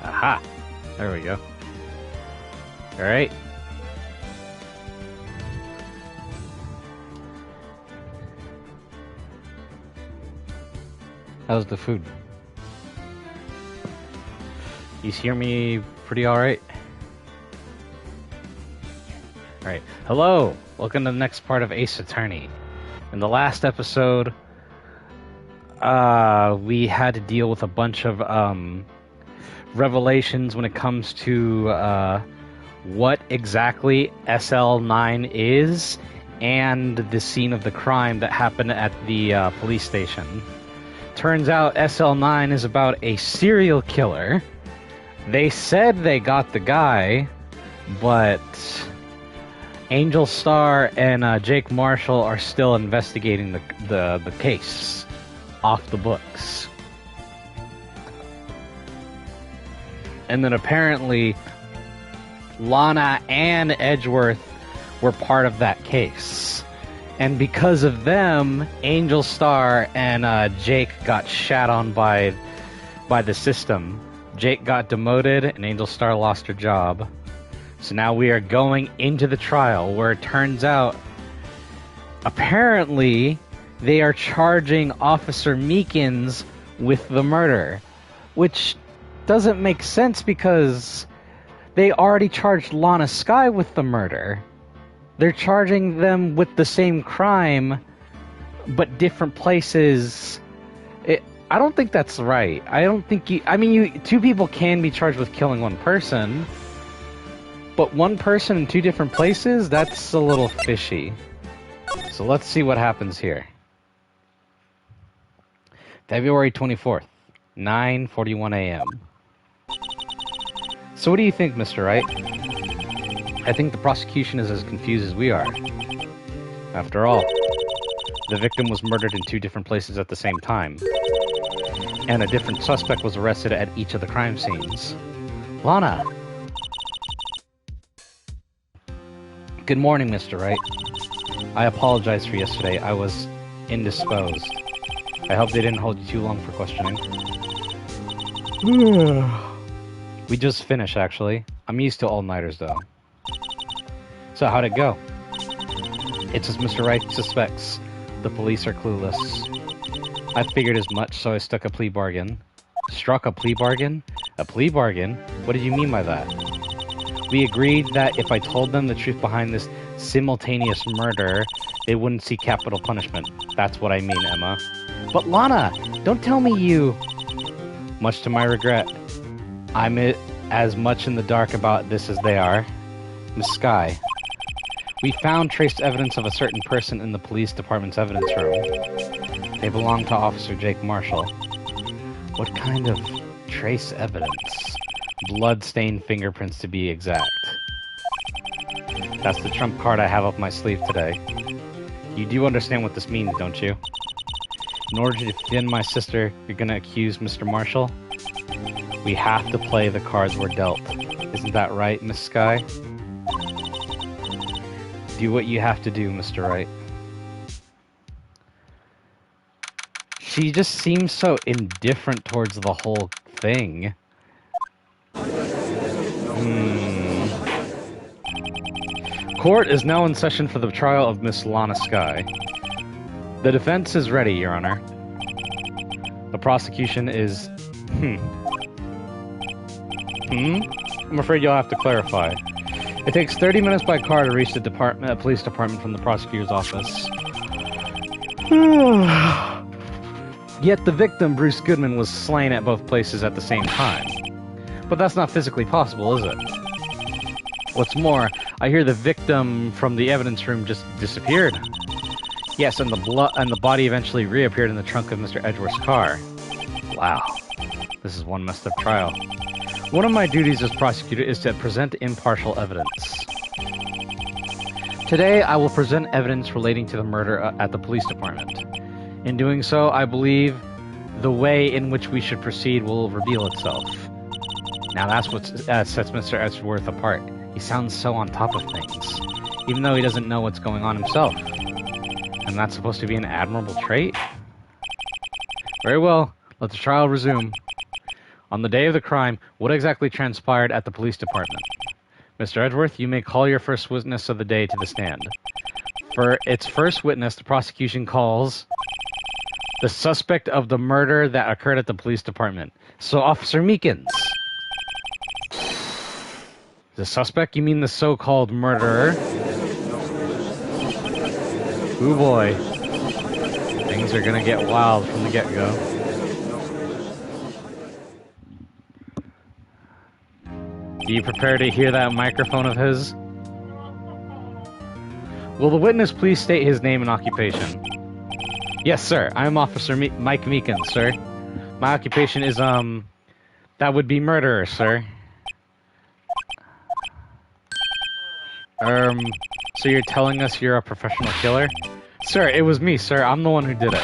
Aha! There we go. Alright. How's the food? You hear me pretty alright? Alright. Hello! Welcome to the next part of Ace Attorney. In the last episode, we had to deal with a bunch of revelations when it comes to what exactly SL9 is and the scene of the crime that happened at the police station. Turns out SL9 is about a serial killer. They said they got the guy, but Angel Star and Jake Marshall are still investigating the case off the books. And then apparently Lana and Edgeworth were part of that case. And because of them, Angel Star and Jake got shat on by the system. Jake got demoted and Angel Star lost her job. So now we are going into the trial where it turns out apparently they are charging Officer Meekins with the murder, which doesn't make sense because they already charged Lana Skye with the murder. They're charging them with the same crime, but different places. I don't think that's right. I don't think two people can be charged with killing one person, but one person in two different places, that's a little fishy. So let's see what happens here. February 24th, 9:41 a.m. So what do you think, Mr. Wright? I think the prosecution is as confused as we are. After all, the victim was murdered in two different places at the same time, and a different suspect was arrested at each of the crime scenes. Lana! Good morning, Mr. Wright. I apologize for yesterday. I was indisposed. I hope they didn't hold you too long for questioning. We just finished, actually. I'm used to all-nighters, though. So, how'd it go? It's as Mr. Wright suspects. The police are clueless. I figured as much, so I struck a plea bargain. Struck a plea bargain? A plea bargain? What did you mean by that? We agreed that if I told them the truth behind this simultaneous murder, they wouldn't see capital punishment. That's what I mean, Emma. But Lana, don't tell me you... Much to my regret, I'm as much in the dark about this as they are. Miss Skye, we found trace evidence of a certain person in the police department's evidence room. They belong to Officer Jake Marshall. What kind of trace evidence? Blood-stained fingerprints, to be exact. That's the trump card I have up my sleeve today. You do understand what this means, don't you? In order to defend my sister, you're gonna accuse Mr. Marshall? We have to play the cards we're dealt. Isn't that right, Miss Skye? Do what you have to do, Mr. Wright. She just seems so indifferent towards the whole thing. Court is now in session for the trial of Miss Lana Skye. The defense is ready, Your Honor. The prosecution is... I'm afraid you'll have to clarify. It takes 30 minutes by car to reach the police department from the prosecutor's office. Yet the victim, Bruce Goodman, was slain at both places at the same time. But that's not physically possible, is it? What's more, I hear the victim from the evidence room just disappeared. Yes, and the body eventually reappeared in the trunk of Mr. Edgeworth's car. Wow. This is one messed up trial. One of my duties as prosecutor is to present impartial evidence. Today, I will present evidence relating to the murder at the police department. In doing so, I believe the way in which we should proceed will reveal itself. Now that's what sets Mr. Edgeworth apart. He sounds so on top of things, even though he doesn't know what's going on himself. And that's supposed to be an admirable trait? Very well, let the trial resume. On the day of the crime, what exactly transpired at the police department? Mr. Edgeworth, you may call your first witness of the day to the stand. For its first witness, the prosecution calls the suspect of the murder that occurred at the police department. So, Officer Meekins. The suspect? You mean the so-called murderer? Ooh boy. Things are gonna get wild from the get-go. Do you prepare to hear that microphone of his? Will the witness please state his name and occupation? Yes, sir. I'm Officer Mike Meekins, sir. My occupation is, that would be murderer, sir. So you're telling us you're a professional killer? Sir, it was me, sir. I'm the one who did it.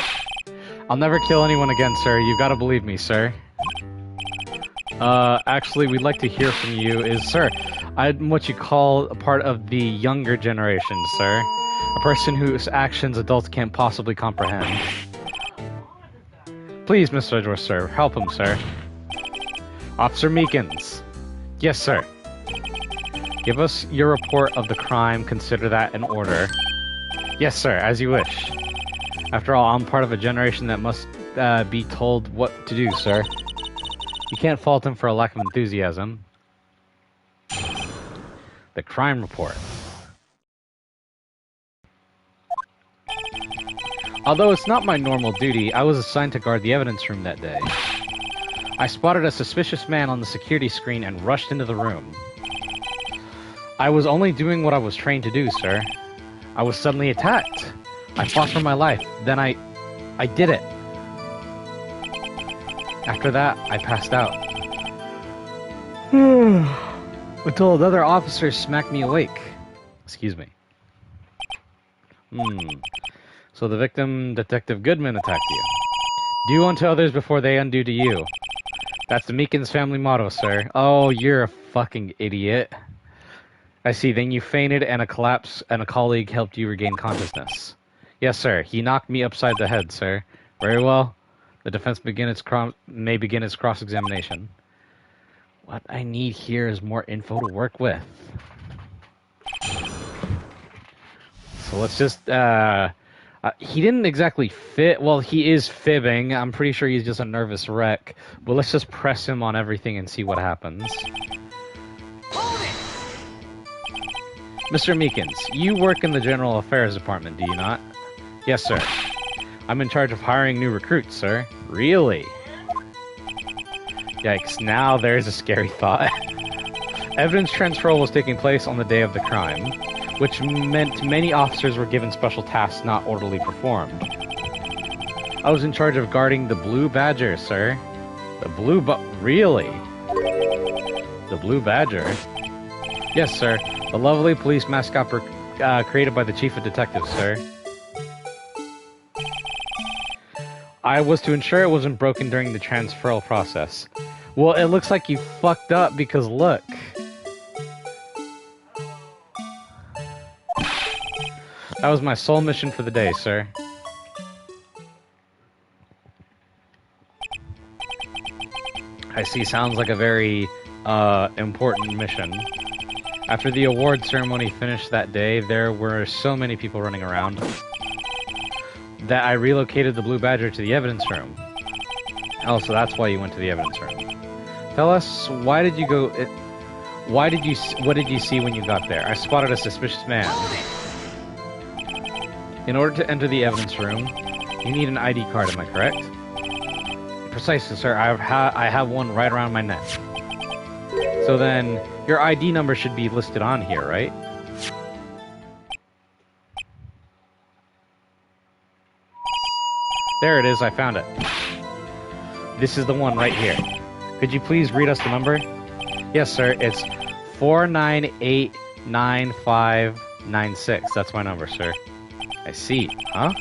I'll never kill anyone again, sir. You've got to believe me, sir. Actually, we'd like to hear from you sir, I'm what you call a part of the younger generation, sir. A person whose actions adults can't possibly comprehend. Please, Mr. Edgeworth, sir. Help him, sir. Officer Meekins. Yes, sir. Give us your report of the crime. Consider that in order. Yes, sir, as you wish. After all, I'm part of a generation that must be told what to do, sir. You can't fault him for a lack of enthusiasm. The crime report. Although it's not my normal duty, I was assigned to guard the evidence room that day. I spotted a suspicious man on the security screen and rushed into the room. I was only doing what I was trained to do, sir. I was suddenly attacked. I fought for my life. Then I did it. After that, I passed out. Until another officer smacked me awake. Excuse me. So the victim, Detective Goodman, attacked you. Do unto others before they undo to you. That's the Meekins family motto, sir. Oh, you're a fucking idiot. I see. Then you fainted and a colleague helped you regain consciousness. Yes, sir. He knocked me upside the head, sir. Very well. The defense may begin its cross-examination. What I need here is more info to work with. So let's just, he didn't exactly fit. Well, he is fibbing. I'm pretty sure he's just a nervous wreck. But let's just press him on everything and see what happens. Mr. Meekins, you work in the General Affairs Department, do you not? Yes, sir. I'm in charge of hiring new recruits, sir. Really? Yikes, now there's a scary thought. Evidence transfer was taking place on the day of the crime, which meant many officers were given special tasks not orderly performed. I was in charge of guarding the Blue Badger, sir. Really? The Blue Badger? Yes, sir. The lovely police mascot created by the Chief of Detectives, sir. I was to ensure it wasn't broken during the transferal process. Well, it looks like you fucked up because look. That was my sole mission for the day, sir. I see, sounds like a very important mission. After the award ceremony finished that day, there were so many people running around that I relocated the Blue Badger to the evidence room. Oh, so that's why you went to the evidence room. Tell us, what did you see when you got there? I spotted a suspicious man. In order to enter the evidence room, you need an ID card, am I correct? Precisely, sir. I have one right around my neck. So then, your ID number should be listed on here, right? There it is, I found it. This is the one right here. Could you please read us the number? Yes, sir, it's 4989596. That's my number, sir. I see. Huh?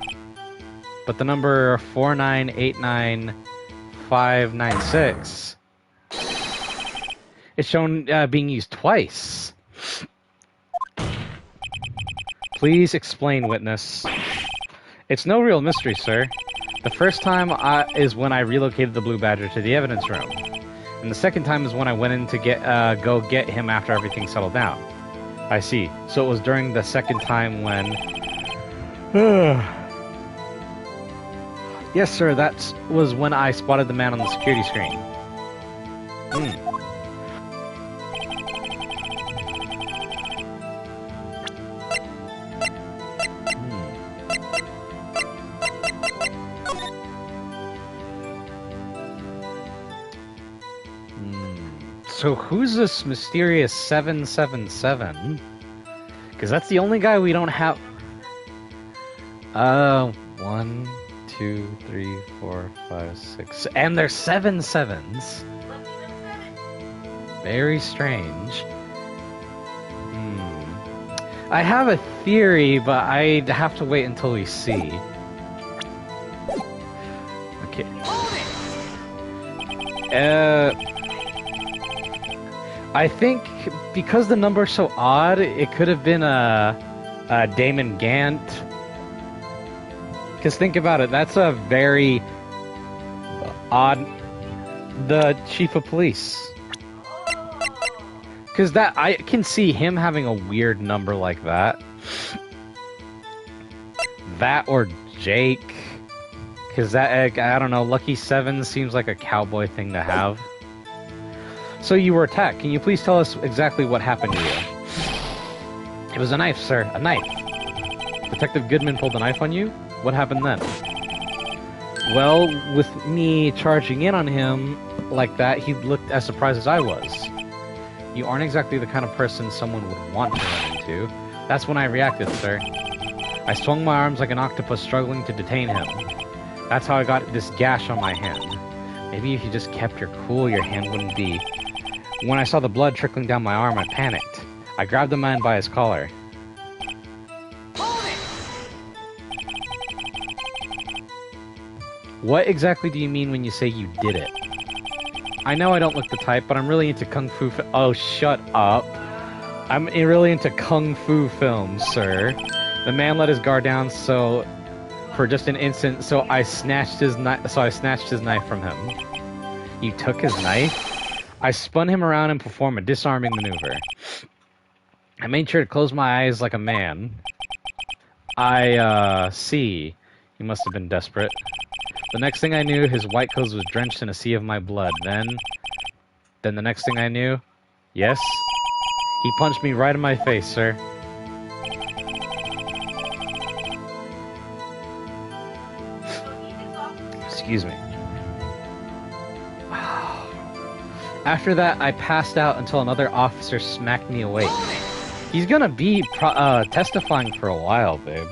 But the number 4989596... it's shown being used twice. Please explain, witness. It's no real mystery, sir. The first time is when I relocated the Blue Badger to the evidence room. And the second time is when I went in to go get him after everything settled down. I see. So it was during the second time when... Yes, sir, that was when I spotted the man on the security screen. So who's this mysterious 777? Because that's the only guy we don't have... 1, 2, 3, 4, 5, 6... And there's 7 sevens. Very strange. I have a theory, but I'd have to wait until we see. Okay. I think because the number's so odd, it could have been a Damon Gant. Because think about it, that's a very odd... The chief of police. Because that, I can see him having a weird number like that. That or Jake. Because that, I don't know, Lucky 7 seems like a cowboy thing to have. So you were attacked. Can you please tell us exactly what happened to you? It was a knife, sir. A knife. Detective Goodman pulled the knife on you? What happened then? Well, with me charging in on him like that, he looked as surprised as I was. You aren't exactly the kind of person someone would want to run into. That's when I reacted, sir. I swung my arms like an octopus struggling to detain him. That's how I got this gash on my hand. Maybe if you just kept your cool, your hand wouldn't be... When I saw the blood trickling down my arm, I panicked. I grabbed the man by his collar. What exactly do you mean when you say you did it? I know I don't look the type, but I'm really into kung fu oh, shut up. I'm really into kung fu films, sir. The man let his guard down, so... For just an instant, so I snatched his knife from him. You took his knife? I spun him around and performed a disarming maneuver. I made sure to close my eyes like a man. See. He must have been desperate. The next thing I knew, his white clothes was drenched in a sea of my blood. Then the next thing I knew... Yes? He punched me right in my face, sir. Excuse me. After that, I passed out until another officer smacked me awake. He's gonna be testifying for a while, babe.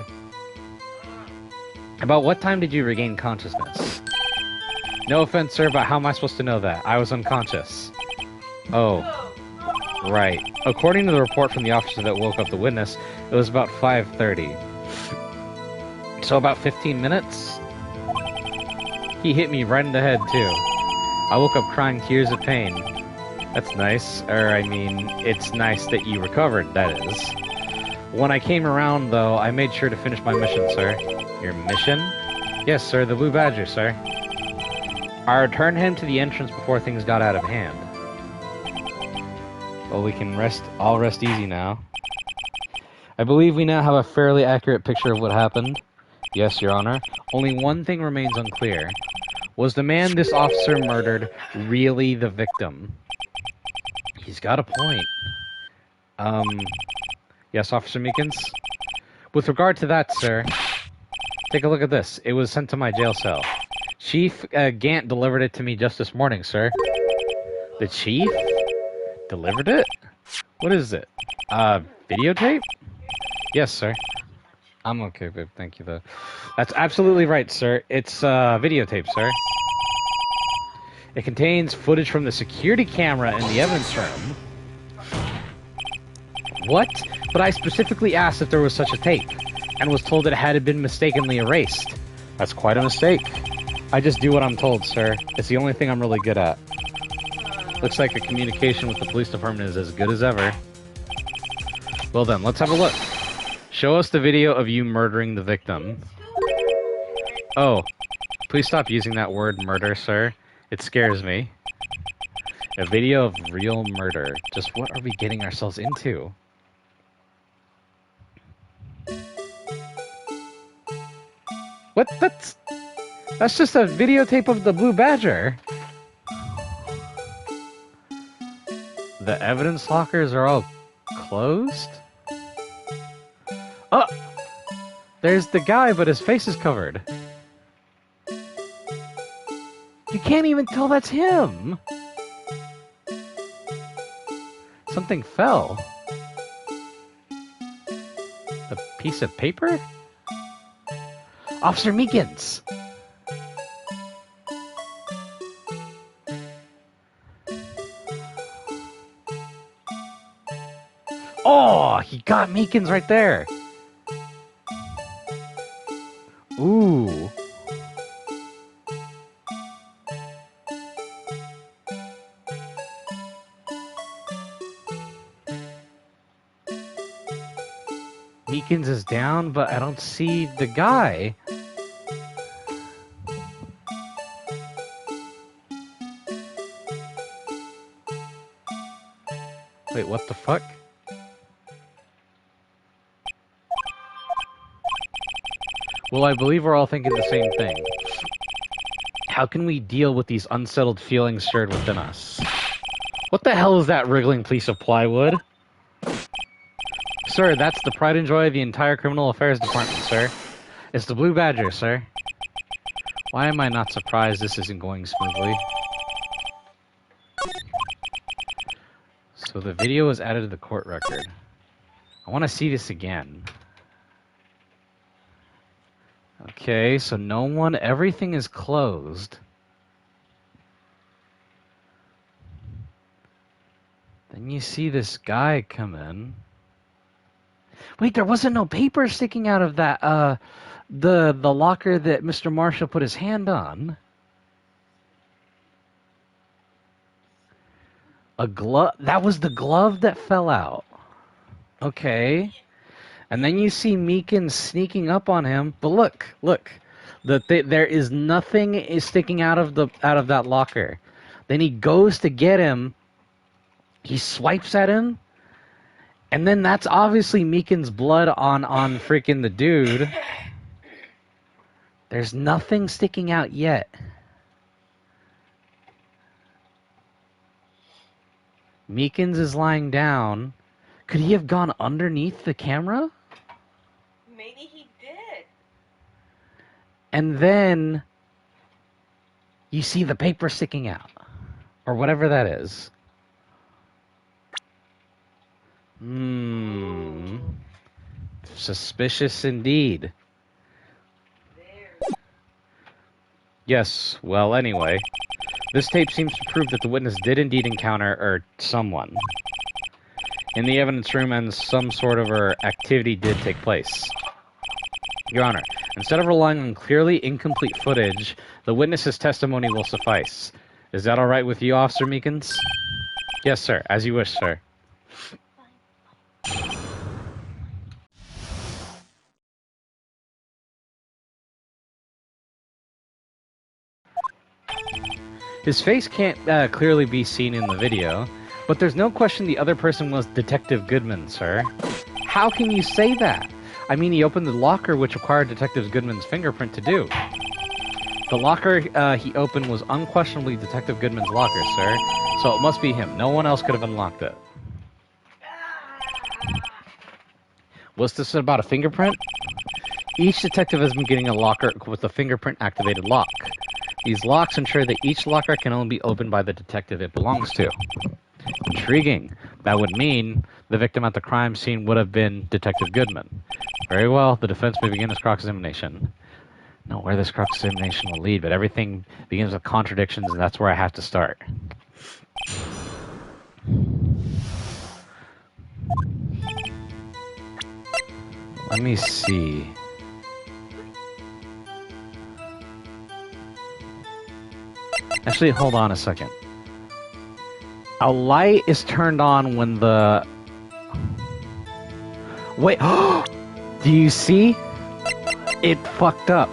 About what time did you regain consciousness? No offense, sir, but how am I supposed to know that? I was unconscious. Oh. Right. According to the report from the officer that woke up the witness, it was about 5:30. So about 15 minutes? He hit me right in the head, too. I woke up crying tears of pain. That's nice. I mean, it's nice that you recovered, that is. When I came around, though, I made sure to finish my mission, sir. Your mission? Yes, sir, the Blue Badger, sir. I returned him to the entrance before things got out of hand. Well, we can all rest easy now. I believe we now have a fairly accurate picture of what happened. Yes, Your Honor. Only one thing remains unclear. Was the man this officer murdered really the victim? He's got a point. Yes, Officer Meekins? With regard to that, sir, take a look at this. It was sent to my jail cell. Chief Gant delivered it to me just this morning, sir. The chief? Delivered it? What is it? Videotape? Yes, sir. I'm okay, babe. Thank you, though. That's absolutely right, sir. It's videotape, sir. It contains footage from the security camera in the evidence room. What? But I specifically asked if there was such a tape, and was told that it had been mistakenly erased. That's quite a mistake. I just do what I'm told, sir. It's the only thing I'm really good at. Looks like the communication with the police department is as good as ever. Well then, let's have a look. Show us the video of you murdering the victim. Oh, please stop using that word murder, sir. It scares me. A video of real murder. Just what are we getting ourselves into? What? That's just a videotape of the Blue Badger. The evidence lockers are all closed? Oh! There's the guy, but his face is covered. You can't even tell that's him! Something fell. A piece of paper? Officer Meekins! Oh, he got Meekins right there. Ooh. Meekins is down, but I don't see the guy. Wait, what the fuck? Well, I believe we're all thinking the same thing. How can we deal with these unsettled feelings stirred within us? What the hell is that wriggling piece of plywood? Sir, that's the pride and joy of the entire criminal affairs department, sir. It's the Blue Badger, sir. Why am I not surprised this isn't going smoothly? So the video was added to the court record. I want to see this again. Okay, so no one, everything is closed. Then you see this guy come in. Wait, there wasn't no paper sticking out of that, the locker that Mr. Marshall put his hand on. A glove, that was the glove that fell out. Okay. And then you see Meekins sneaking up on him, but look, there is nothing sticking out of that locker. Then he goes to get him, he swipes at him, and then that's obviously Meekins' blood on freaking the dude. There's nothing sticking out yet. Meekins is lying down. Could he have gone underneath the camera? Maybe he did. And then you see the paper sticking out. Or whatever that is. Suspicious indeed. Yes, well, anyway. This tape seems to prove that the witness did indeed encounter, someone in the evidence room, and some sort of activity did take place. Your Honor, instead of relying on clearly incomplete footage, the witness's testimony will suffice. Is that all right with you, Officer Meekins? Yes, sir. As you wish, sir. His face can't clearly be seen in the video, but there's no question the other person was Detective Goodman, sir. How can you say that? I mean, he opened the locker, which required Detective Goodman's fingerprint to do. The locker he opened was unquestionably Detective Goodman's locker, sir, so it must be him. No one else could have unlocked it. Was this about a fingerprint? Each detective has been getting a locker with a fingerprint-activated lock. These locks ensure that each locker can only be opened by the detective it belongs to. Intriguing. That would mean the victim at the crime scene would have been Detective Goodman. Very well, the defense may begin its cross-examination. I don't know where this cross-examination will lead, but everything begins with contradictions, and that's where I have to start. Let me see. Actually, hold on a second. A light is turned on when the... Wait, do you see? It fucked up.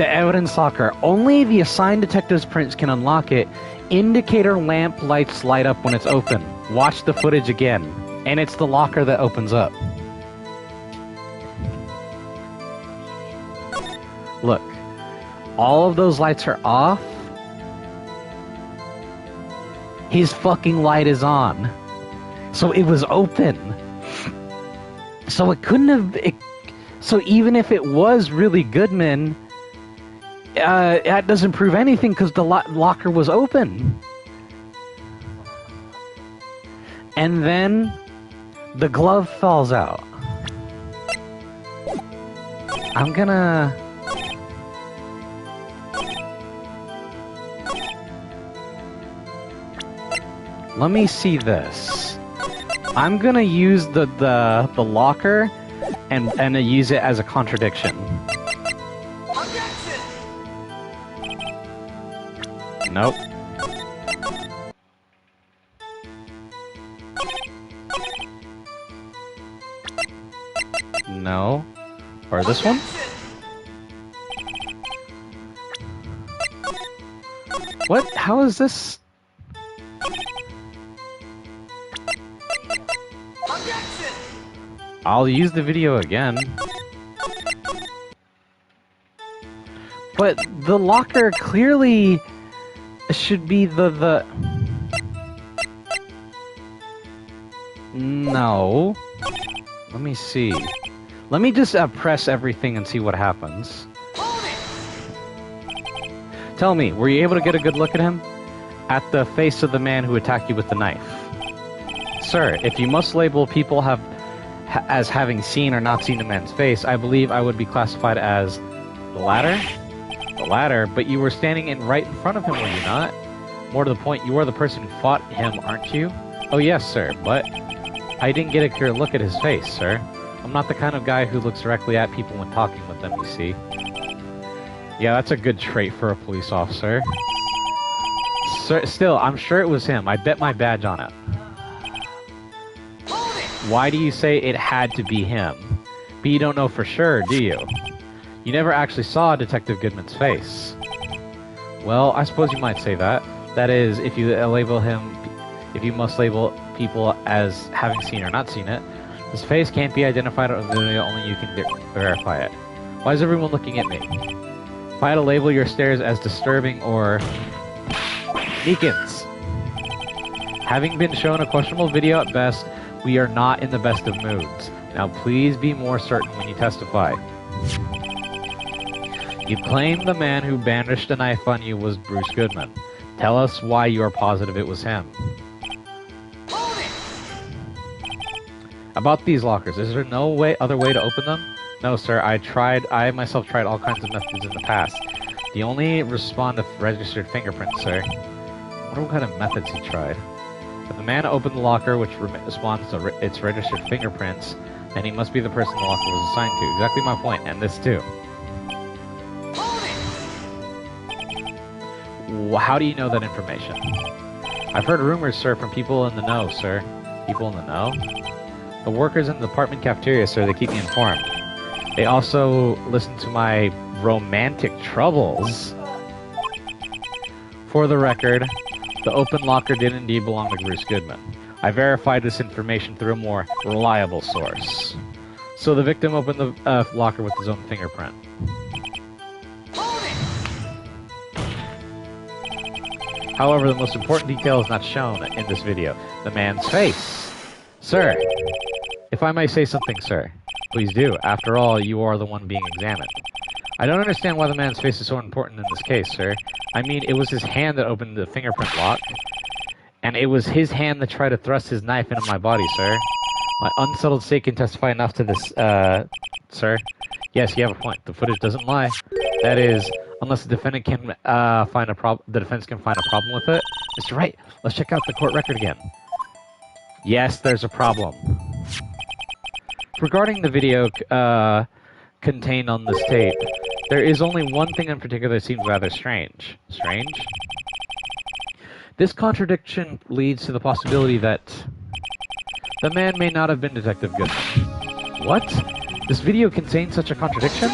The evidence locker. Only the assigned detective's prints can unlock it. Indicator lamp lights light up when it's open. Watch the footage again. And it's the locker that opens up. Look. All of those lights are off. His fucking light is on. So it was open. So it couldn't have... so even if it was really Goodman... that doesn't prove anything because the locker was open. And then the glove falls out. I'm gonna... let me see this. I'm gonna use the locker and use it as a contradiction. Nope. No. Or this one? What? How is this? I'll use the video again. But the locker clearly should be the... No. Let me see. Let me just press everything and see what happens. Tell me, were you able to get a good look at him? At the face of the man who attacked you with the knife? Sir, if you must label people as having seen or not seen the man's face, I believe I would be classified as the latter? The latter, but you were standing right in front of him, were you not? More to the point, you are the person who fought him, aren't you? Oh yes, sir, but I didn't get a clear look at his face, sir. I'm not the kind of guy who looks directly at people when talking with them, you see. Yeah, that's a good trait for a police officer. Sir, still, I'm sure it was him. I bet my badge on it. Why do you say it had to be him? But you don't know for sure, do you? You never actually saw Detective Goodman's face. Well, I suppose you might say that. That is, if you must label people as having seen or not seen it, his face can't be identified on the video, only you can verify it. Why is everyone looking at me? If I had to label your stares as disturbing or... Meekins! Having been shown a questionable video at best, we are not in the best of moods. Now please be more certain when you testify. You claim the man who brandished a knife on you was Bruce Goodman. Tell us why you are positive it was him. About these lockers, is there no other way to open them? No, sir, I myself tried all kinds of methods in the past. The only respond to registered fingerprints, sir. I wonder what kind of methods he tried. If the man opened the locker, which responds to its registered fingerprints, then he must be the person the locker was assigned to. Exactly my point, and this too. How do you know that information? I've heard rumors, sir, from people in the know, sir. People in the know? The workers in the apartment cafeteria, sir, they keep me informed. They also listen to my romantic troubles. For the record, the open locker did indeed belong to Bruce Goodman. I verified this information through a more reliable source. So the victim opened the locker with his own fingerprint. However, the most important detail is not shown in this video. The man's face. Sir, if I may say something, sir, please do. After all, you are the one being examined. I don't understand why the man's face is so important in this case, sir. I mean, it was his hand that opened the fingerprint lock. And it was his hand that tried to thrust his knife into my body, sir. My unsettled state can testify enough to this, sir. Yes, you have a point. The footage doesn't lie. That is, unless the defendant can the defense can find a problem with it. Mr. Wright, let's check out the court record again. Yes, there's a problem. Regarding the video contained on this tape, there is only one thing in particular that seems rather strange. Strange? This contradiction leads to the possibility that the man may not have been Detective Goodman. What? This video contains such a contradiction?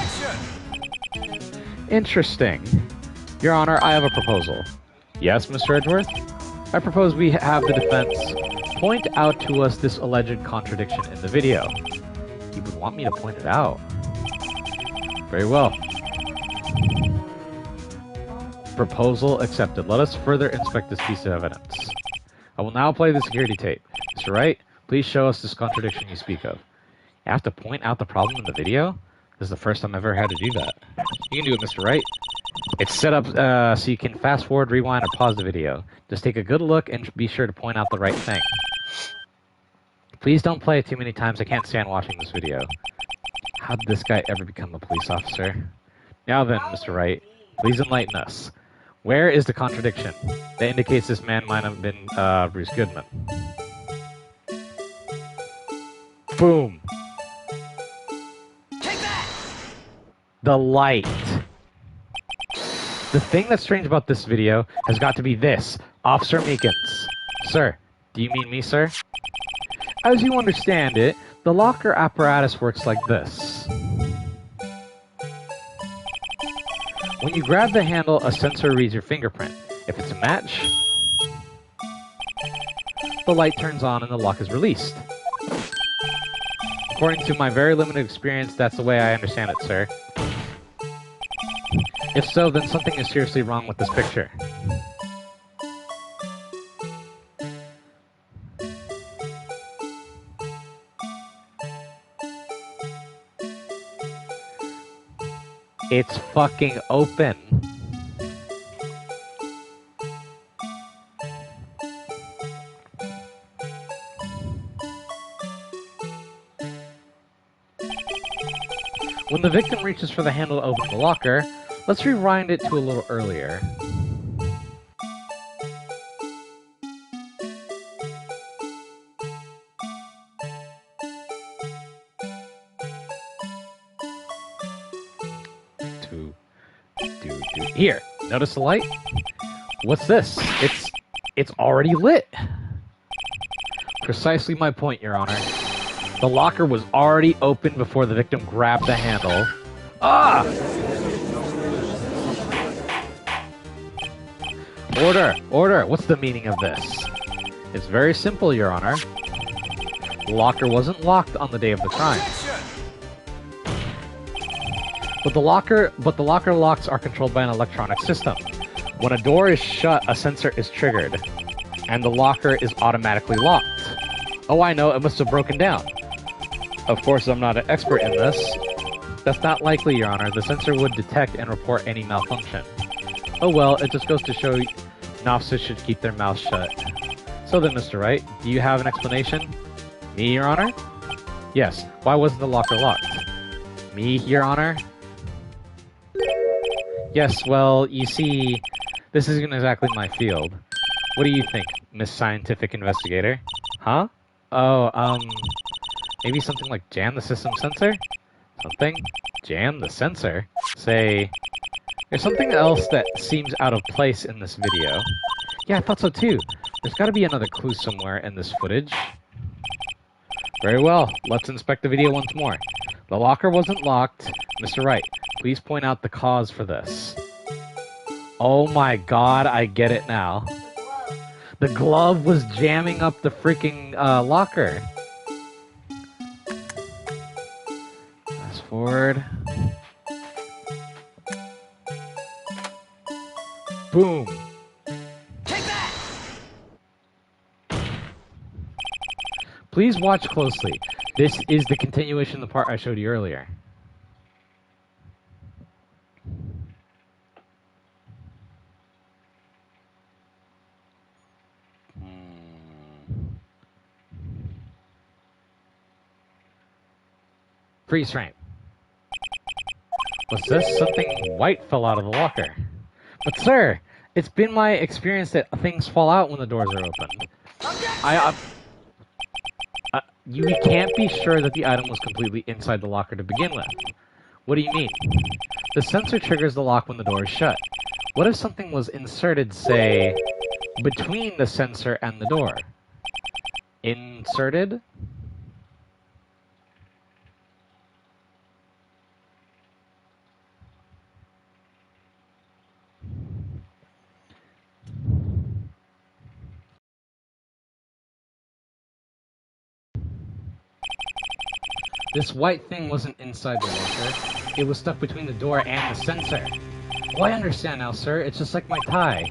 Interesting. Your Honor, I have a proposal. Yes, Mr. Edgeworth? I propose we have the defense point out to us this alleged contradiction in the video. You would want me to point it out. Very well. Proposal accepted. Let us further inspect this piece of evidence. I will now play the security tape. Mr. Wright, please show us this contradiction you speak of. You have to point out the problem in the video? This is the first time I've ever had to do that. You can do it, Mr. Wright. It's set up so you can fast forward, rewind, or pause the video. Just take a good look and be sure to point out the right thing. Please don't play it too many times. I can't stand watching this video. How did this guy ever become a police officer? Now then, Mr. Wright, please enlighten us. Where is the contradiction that indicates this man might have been Bruce Goodman? Boom. Take that! The light. The thing that's strange about this video has got to be this. Officer Meekins. Sir, do you mean me, sir? As you understand it, the locker apparatus works like this. When you grab the handle, a sensor reads your fingerprint. If it's a match, the light turns on and the lock is released. According to my very limited experience, that's the way I understand it, sir. If so, then something is seriously wrong with this picture. It's fucking open. When the victim reaches for the handle to open the locker, let's rewind it to a little earlier. Here, notice the light? What's this? It's already lit. Precisely my point, Your Honor. The locker was already open before the victim grabbed the handle. Ah! Order! Order! What's the meaning of this? It's very simple, Your Honor. The locker wasn't locked on the day of the crime. But the locker locks are controlled by an electronic system. When a door is shut, a sensor is triggered, and the locker is automatically locked. Oh, I know, it must have broken down. Of course, I'm not an expert in this. That's not likely, Your Honor. The sensor would detect and report any malfunction. Oh well, it just goes to show an officer should keep their mouth shut. So then, Mr. Wright, do you have an explanation? Me, Your Honor? Yes. Why wasn't the locker locked? Me, Your Honor? Yes, well, you see, this isn't exactly my field. What do you think, Miss Scientific Investigator? Huh? Oh, maybe something like jam the system sensor? Something? Jam the sensor? Say, there's something else that seems out of place in this video. Yeah, I thought so too. There's gotta be another clue somewhere in this footage. Very well, let's inspect the video once more. The locker wasn't locked. Mr. Wright, please point out the cause for this. Oh my god, I get it now. The glove was jamming up the freaking locker. Fast forward. Boom. Take that! Please watch closely. This is the continuation of the part I showed you earlier. Freeze frame. What's this? Something white fell out of the locker. But sir, it's been my experience that things fall out when the doors are opened. You can't be sure that the item was completely inside the locker to begin with. What do you mean? The sensor triggers the lock when the door is shut. What if something was inserted, say, between the sensor and the door? Inserted? This white thing wasn't inside the locker. It was stuck between the door and the sensor. Oh, I understand now, sir. It's just like my tie.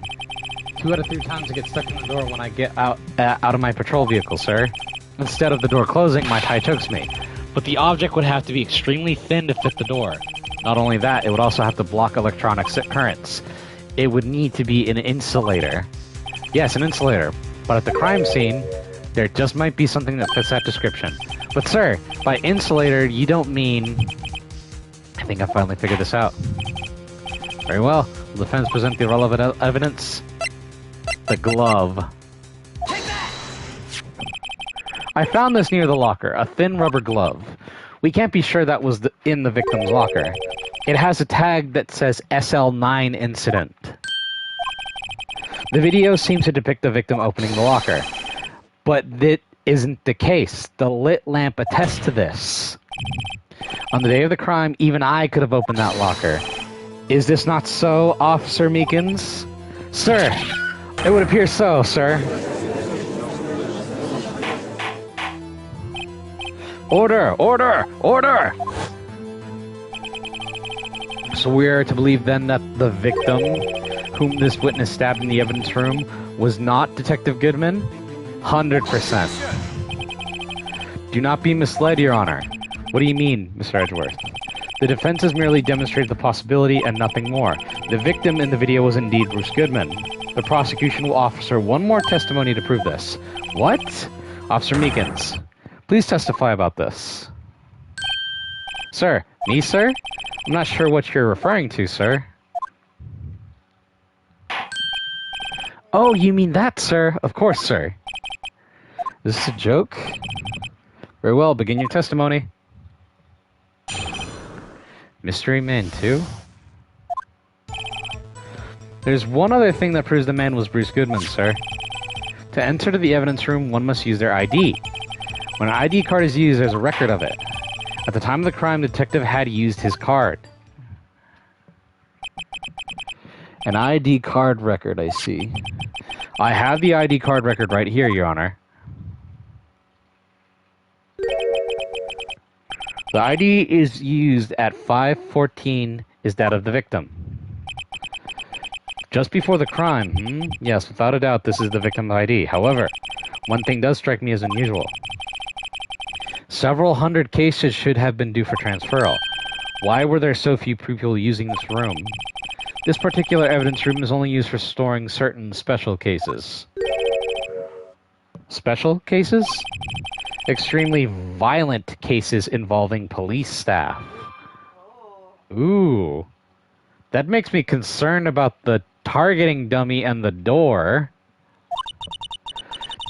2 out of 3 times it gets stuck in the door when I get out of my patrol vehicle, sir. Instead of the door closing, my tie chokes me. But the object would have to be extremely thin to fit the door. Not only that, it would also have to block electronic currents. It would need to be an insulator. Yes, an insulator. But at the crime scene, there just might be something that fits that description. But sir, by insulator, you don't mean... I think I finally figured this out. Very well. Will the defense present the relevant evidence? The glove. Take that! I found this near the locker, a thin rubber glove. We can't be sure that was in the victim's locker. It has a tag that says SL9 incident. The video seems to depict the victim opening the locker. But that isn't the case. The lit lamp attests to this. On the day of the crime, even I could have opened that locker. Is this not so, Officer Meekins? Sir, it would appear so, sir. Order! Order! Order! So we are to believe then that the victim, whom this witness stabbed in the evidence room, was not Detective Goodman? 100%. Do not be misled, Your Honor. What do you mean, Mr. Edgeworth? The defense has merely demonstrated the possibility and nothing more. The victim in the video was indeed Bruce Goodman. The prosecution will offer one more testimony to prove this. What? Officer Meekins, please testify about this. Sir, me, sir? I'm not sure what you're referring to, sir. Oh, you mean that, sir? Of course, sir. Is this a joke? Very well, begin your testimony. Mystery Man 2? There's one other thing that proves the man was Bruce Goodman, sir. To enter to the evidence room, one must use their ID. When an ID card is used, there's a record of it. At the time of the crime, the detective had used his card. An ID card record, I see. I have the ID card record right here, Your Honor. The ID is used at 5:14 is that of the victim. Just before the crime, Yes, without a doubt, this is the victim's ID. However, one thing does strike me as unusual. Several hundred cases should have been due for transferal. Why were there so few people using this room? This particular evidence room is only used for storing certain special cases. Special cases? Extremely violent cases involving police staff. Ooh. That makes me concerned about the targeting dummy and the door.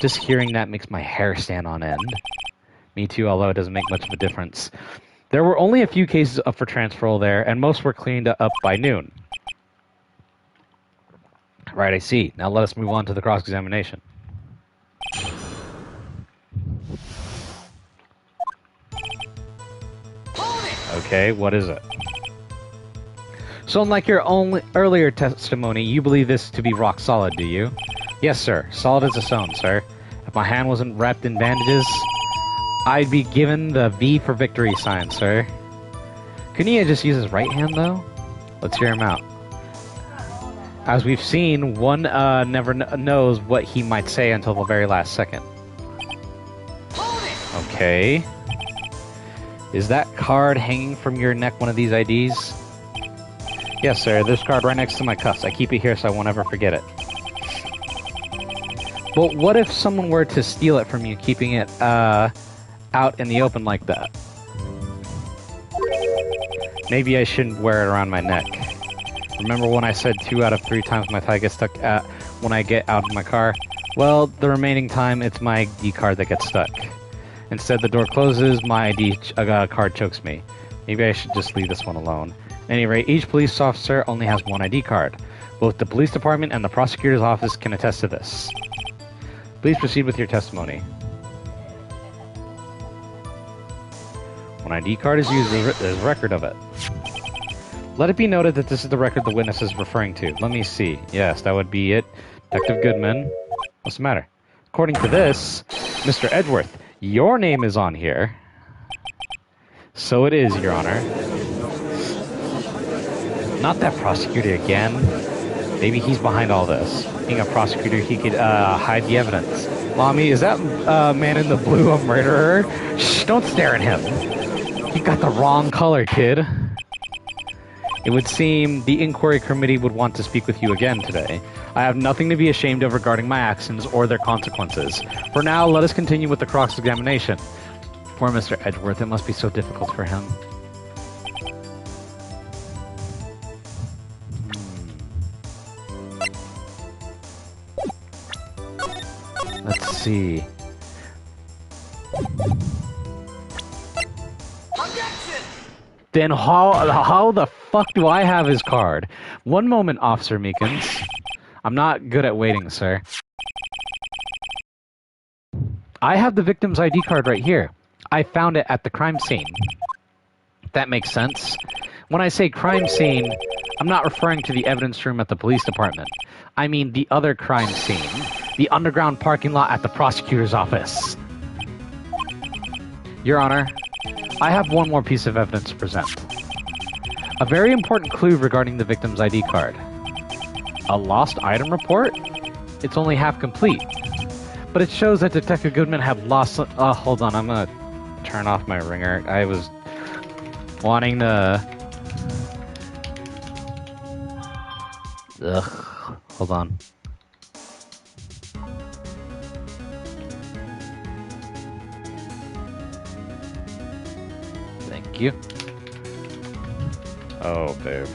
Just hearing that makes my hair stand on end. Me too, although it doesn't make much of a difference. There were only a few cases up for transferal there, and most were cleaned up by noon. Right, I see. Now let us move on to the cross-examination. Okay, what is it? So unlike your earlier testimony, you believe this to be rock solid, do you? Yes, sir. Solid as a stone, sir. If my hand wasn't wrapped in bandages, I'd be given the V for victory sign, sir. Couldn't he just use his right hand, though? Let's hear him out. As we've seen, one never knows what he might say until the very last second. Okay. Is that card hanging from your neck one of these IDs? Yes, sir. This card right next to my cuffs. I keep it here so I won't ever forget it. But what if someone were to steal it from you, keeping it out in the open like that? Maybe I shouldn't wear it around my neck. Remember when I said 2 out of 3 times my tie gets stuck when I get out of my car? Well, the remaining time it's my ID card that gets stuck. Instead, the door closes, my ID card chokes me. Maybe I should just leave this one alone. At any rate, each police officer only has one ID card. Both the police department and the prosecutor's office can attest to this. Please proceed with your testimony. When ID card is used, there's a record of it. Let it be noted that this is the record the witness is referring to. Let me see. Yes, that would be it. Detective Goodman. What's the matter? According to this, Mr. Edgeworth, your name is on here. So it is, Your Honor. Not that prosecutor again. Maybe he's behind all this. Being a prosecutor, he could hide the evidence. Mommy, is that man in the blue a murderer? Shh, don't stare at him. You got the wrong color, kid. It would seem the inquiry committee would want to speak with you again today. I have nothing to be ashamed of regarding my actions or their consequences. For now, let us continue with the cross-examination. Poor Mr. Edgeworth, it must be so difficult for him. Let's see. Objection! Then how the fuck do I have his card? One moment, Officer Meekins. I'm not good at waiting, sir. I have the victim's ID card right here. I found it at the crime scene. That makes sense. When I say crime scene, I'm not referring to the evidence room at the police department. I mean the other crime scene. The underground parking lot at the prosecutor's office. Your Honor, I have one more piece of evidence to present. A very important clue regarding the victim's ID card. A lost item report? It's only half complete. But it shows that Detective Goodman had lost... hold on, I'm gonna turn off my ringer. I was wanting to... Ugh, hold on. Thank you. Oh, babe.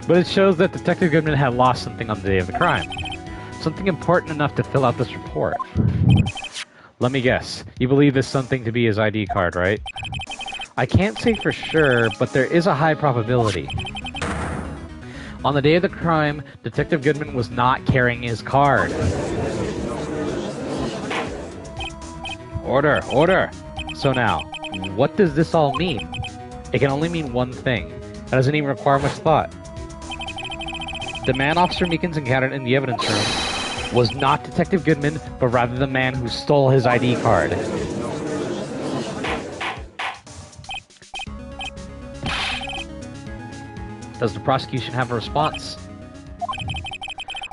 But it shows that Detective Goodman had lost something on the day of the crime. Something important enough to fill out this report. Let me guess. You believe this something to be his ID card, right? I can't say for sure, but there is a high probability. On the day of the crime, Detective Goodman was not carrying his card. Order! Order! So now, what does this all mean? It can only mean one thing. That doesn't even require much thought. The man Officer Meekins encountered in the evidence room was not Detective Goodman, but rather the man who stole his ID card. Does the prosecution have a response?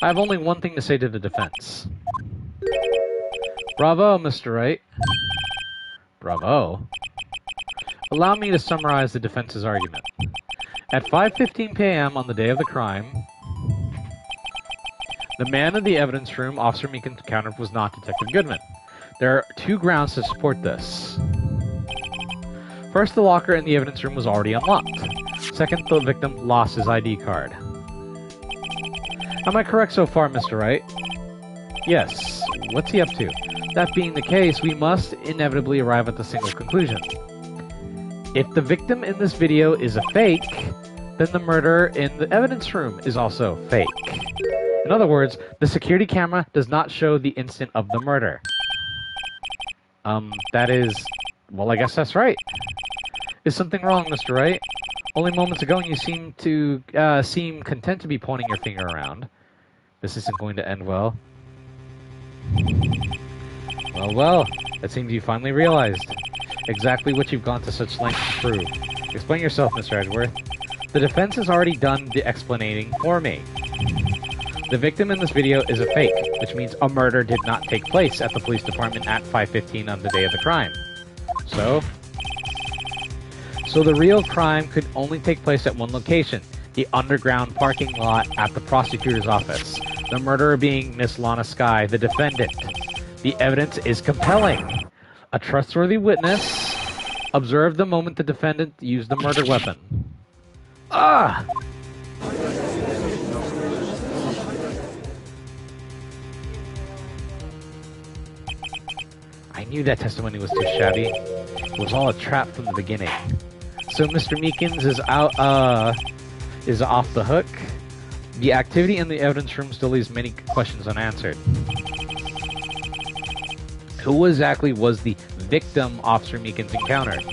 I have only one thing to say to the defense. Bravo, Mr. Wright. Bravo. Allow me to summarize the defense's argument. At 5:15 p.m. on the day of the crime, the man in the evidence room Officer Meekins encountered was not Detective Goodman. There are two grounds to support this. First, the locker in the evidence room was already unlocked. Second, the victim lost his ID card. Am I correct so far, Mr. Wright? Yes. What's he up to? That being the case, we must inevitably arrive at the single conclusion. If the victim in this video is a fake, then the murderer in the evidence room is also fake. In other words, the security camera does not show the instant of the murder. That is... well, I guess that's right. Is something wrong, Mr. Wright? Only moments ago you seem content to be pointing your finger around. This isn't going to end well. Well, it seems you finally realized exactly what you've gone to such lengths to prove. Explain yourself, Mr. Edgeworth. The defense has already done the explaining for me. The victim in this video is a fake, which means a murder did not take place at the police department at 5:15 on the day of the crime. So the real crime could only take place at one location, the underground parking lot at the prosecutor's office. The murderer being Miss Lana Skye, the defendant. The evidence is compelling. A trustworthy witness observed the moment the defendant used the murder weapon. Ah! I knew that testimony was too shabby. It was all a trap from the beginning. So Mr. Meekins is off the hook. The activity in the evidence room still leaves many questions unanswered. Who exactly was the victim Officer Meekins encountered?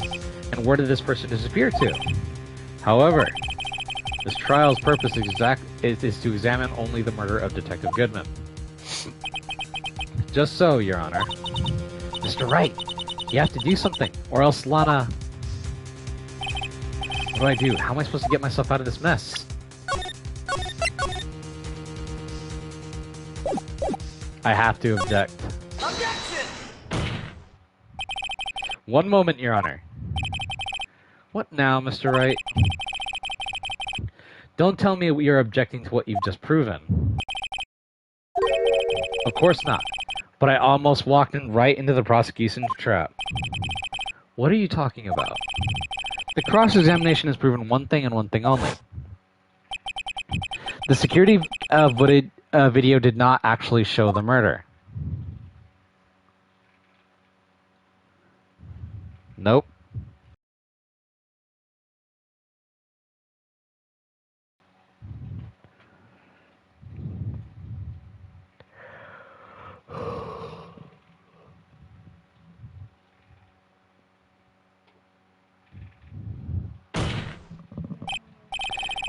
And where did this person disappear to? However, this trial's purpose is to examine only the murder of Detective Goodman. Just so, Your Honor. Mr. Wright, you have to do something, or else Lana... What do? How am I supposed to get myself out of this mess? I have to object. Objection! One moment, Your Honor. What now, Mr. Wright? Don't tell me you're objecting to what you've just proven. Of course not. But I almost walked right into the prosecution's trap. What are you talking about? The cross-examination has proven one thing and one thing only. The security video did not actually show the murder. Nope.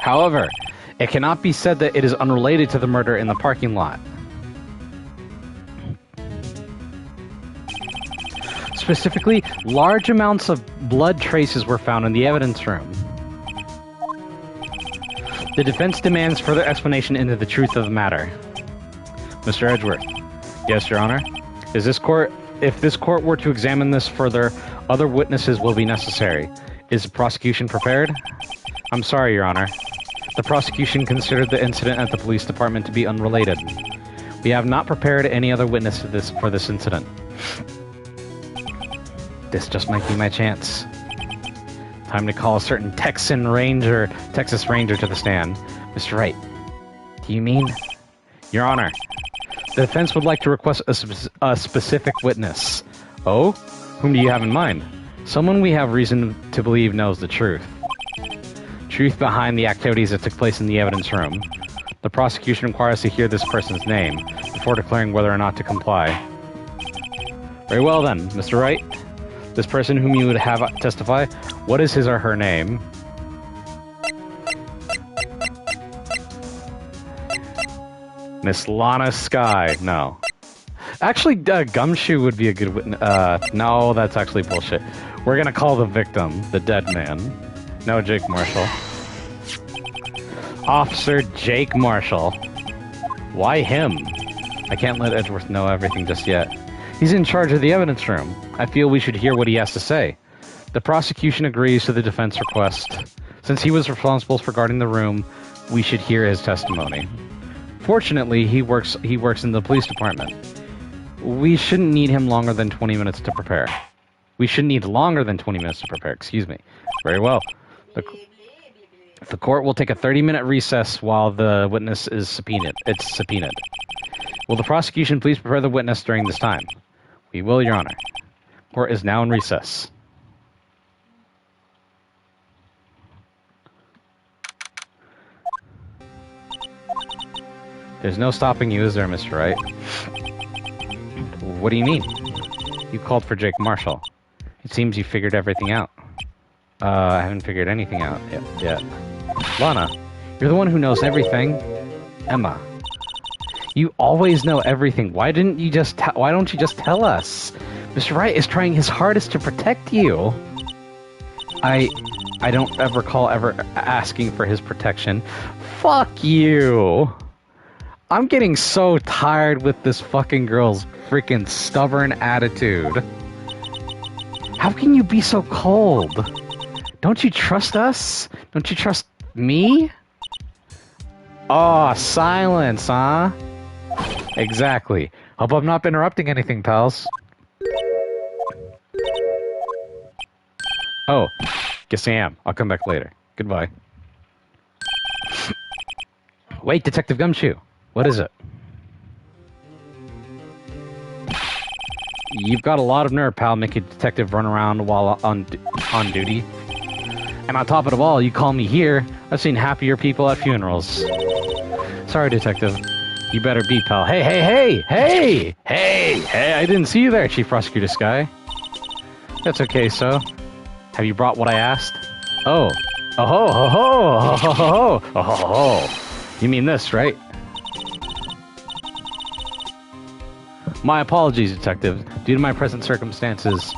However, it cannot be said that it is unrelated to the murder in the parking lot. Specifically, large amounts of blood traces were found in the evidence room. The defense demands further explanation into the truth of the matter. Mr. Edgeworth. Yes, Your Honor. If this court were to examine this further, other witnesses will be necessary. Is the prosecution prepared? I'm sorry, Your Honor. The prosecution considered the incident at the police department to be unrelated. We have not prepared any other witness for this incident. This just might be my chance. Time to call a certain Texas Ranger to the stand. Mr. Wright, do you mean? Your Honor, the defense would like to request a specific witness. Oh? Whom do you have in mind? Someone we have reason to believe knows the truth. Truth behind the activities that took place in the evidence room. The prosecution requires to hear this person's name before declaring whether or not to comply. Very well then, Mr. Wright. This person whom you would have testify, what is his or her name? Miss Lana Sky. No. Actually, Gumshoe would be a good witness. No, that's actually bullshit. We're gonna call the victim, the dead man. No, Jake Marshall. Officer Jake Marshall. Why him? I can't let Edgeworth know everything just yet. He's in charge of the evidence room. I feel we should hear what he has to say. The prosecution agrees to the defense request. Since he was responsible for guarding the room, we should hear his testimony. Fortunately, he works in the police department. We shouldn't need him longer than 20 minutes to prepare. We shouldn't need longer than 20 minutes to prepare, excuse me. Very well. The court will take a 30-minute recess while the witness is subpoenaed. It's subpoenaed. Will the prosecution please prepare the witness during this time? We will, Your Honor. Court is now in recess. There's no stopping you, is there, Mr. Wright? What do you mean? You called for Jake Marshall. It seems you figured everything out. I haven't figured anything out yet. Lana, you're the one who knows everything. Emma, you always know everything. Why don't you just tell us? Mr. Wright is trying his hardest to protect you. I don't ever recall ever asking for his protection. Fuck you. I'm getting so tired with this fucking girl's freaking stubborn attitude. How can you be so cold? Don't you trust us? Don't you trust me? Oh, silence, huh? Exactly. Hope I've not been interrupting anything, pals. Oh, guess I am. I'll come back later. Goodbye. Wait, Detective Gumshoe. What is it? You've got a lot of nerve, pal, making a detective run around while on duty. And on top of it all, you call me here. I've seen happier people at funerals. Sorry, Detective. You better be, pal. Hey! I didn't see you there, Chief Prosecutor Sky. That's okay, so. Have you brought what I asked? Oh. Oh. You mean this, right? My apologies, Detective. Due to my present circumstances,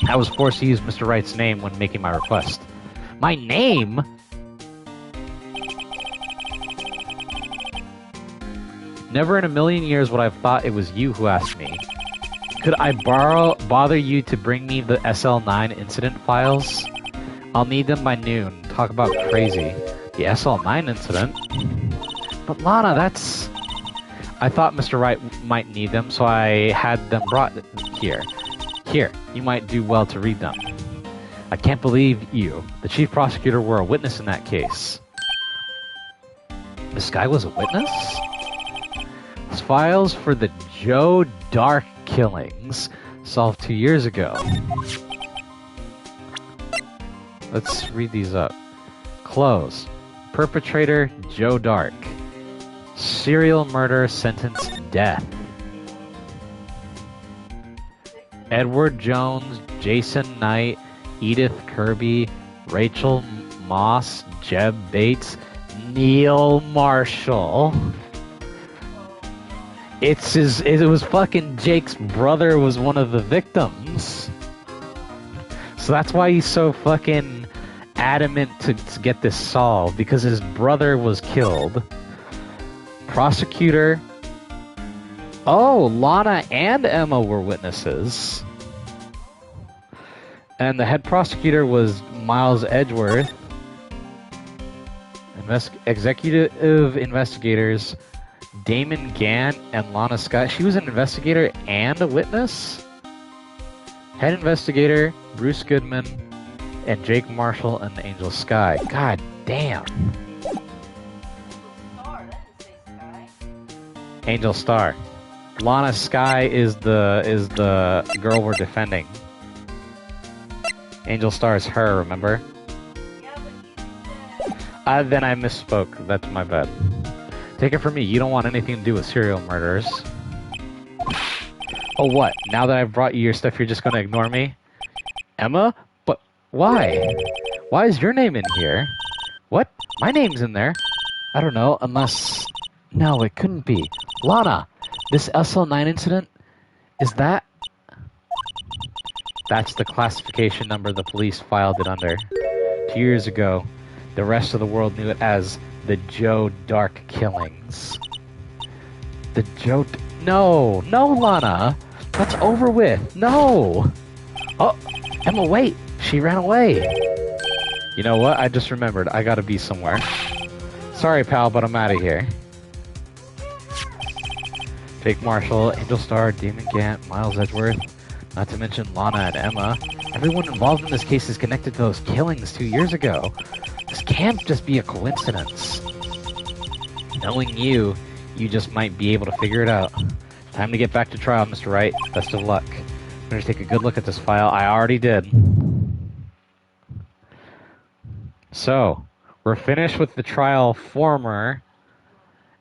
I was forced to use Mr. Wright's name when making my request. My name? Never in a million years would I have thought it was you who asked me. Could I bother you to bring me the SL9 incident files? I'll need them by noon. Talk about crazy. The SL9 incident? But Lana, that's... I thought Mr. Wright might need them, so I had them brought here. Here, you might do well to read them. I can't believe you, the chief prosecutor, were a witness in that case. This guy was a witness? It's files for the Joe Darke killings, solved 2 years ago. Let's read these up. Close. Perpetrator, Joe Darke. Serial murder, sentence, death. Edward Jones, Jason Knight, Edith Kirby, Rachel Moss, Jeb Bates, Neil Marshall. It was fucking Jake's brother was one of the victims. So that's why he's so fucking adamant to get this solved, because his brother was killed. Prosecutor. Oh, Lana and Emma were witnesses. And the head prosecutor was Miles Edgeworth. Executive investigators Damon Gant and Lana Scott. She was an investigator and a witness? Head investigator Bruce Goodman and Jake Marshall and Angel Sky. God damn. Angel Star. Lana Sky is the girl we're defending. Angel Star is her, remember? Yeah, but you said... Then I misspoke. That's my bad. Take it from me, you don't want anything to do with serial murderers. Oh, what? Now that I've brought you your stuff, you're just gonna ignore me? Emma? But why? Why is your name in here? What? My name's in there? I don't know, unless... No, it couldn't be. Lana! This SL9 incident? Is that... That's the classification number the police filed it under. 2 years ago, the rest of the world knew it as the Joe Darke killings. The Joe... No! No, Lana! That's over with! No! Oh! Emma, wait! She ran away! You know what? I just remembered. I gotta be somewhere. Sorry, pal, but I'm out of here. Jake Marshall, Angel Star, Damon Gant, Miles Edgeworth, not to mention Lana and Emma. Everyone involved in this case is connected to those killings 2 years ago. This can't just be a coincidence. Knowing you just might be able to figure it out. Time to get back to trial, Mr. Wright. Best of luck. I'm going to take a good look at this file. I already did. So, we're finished with the trial former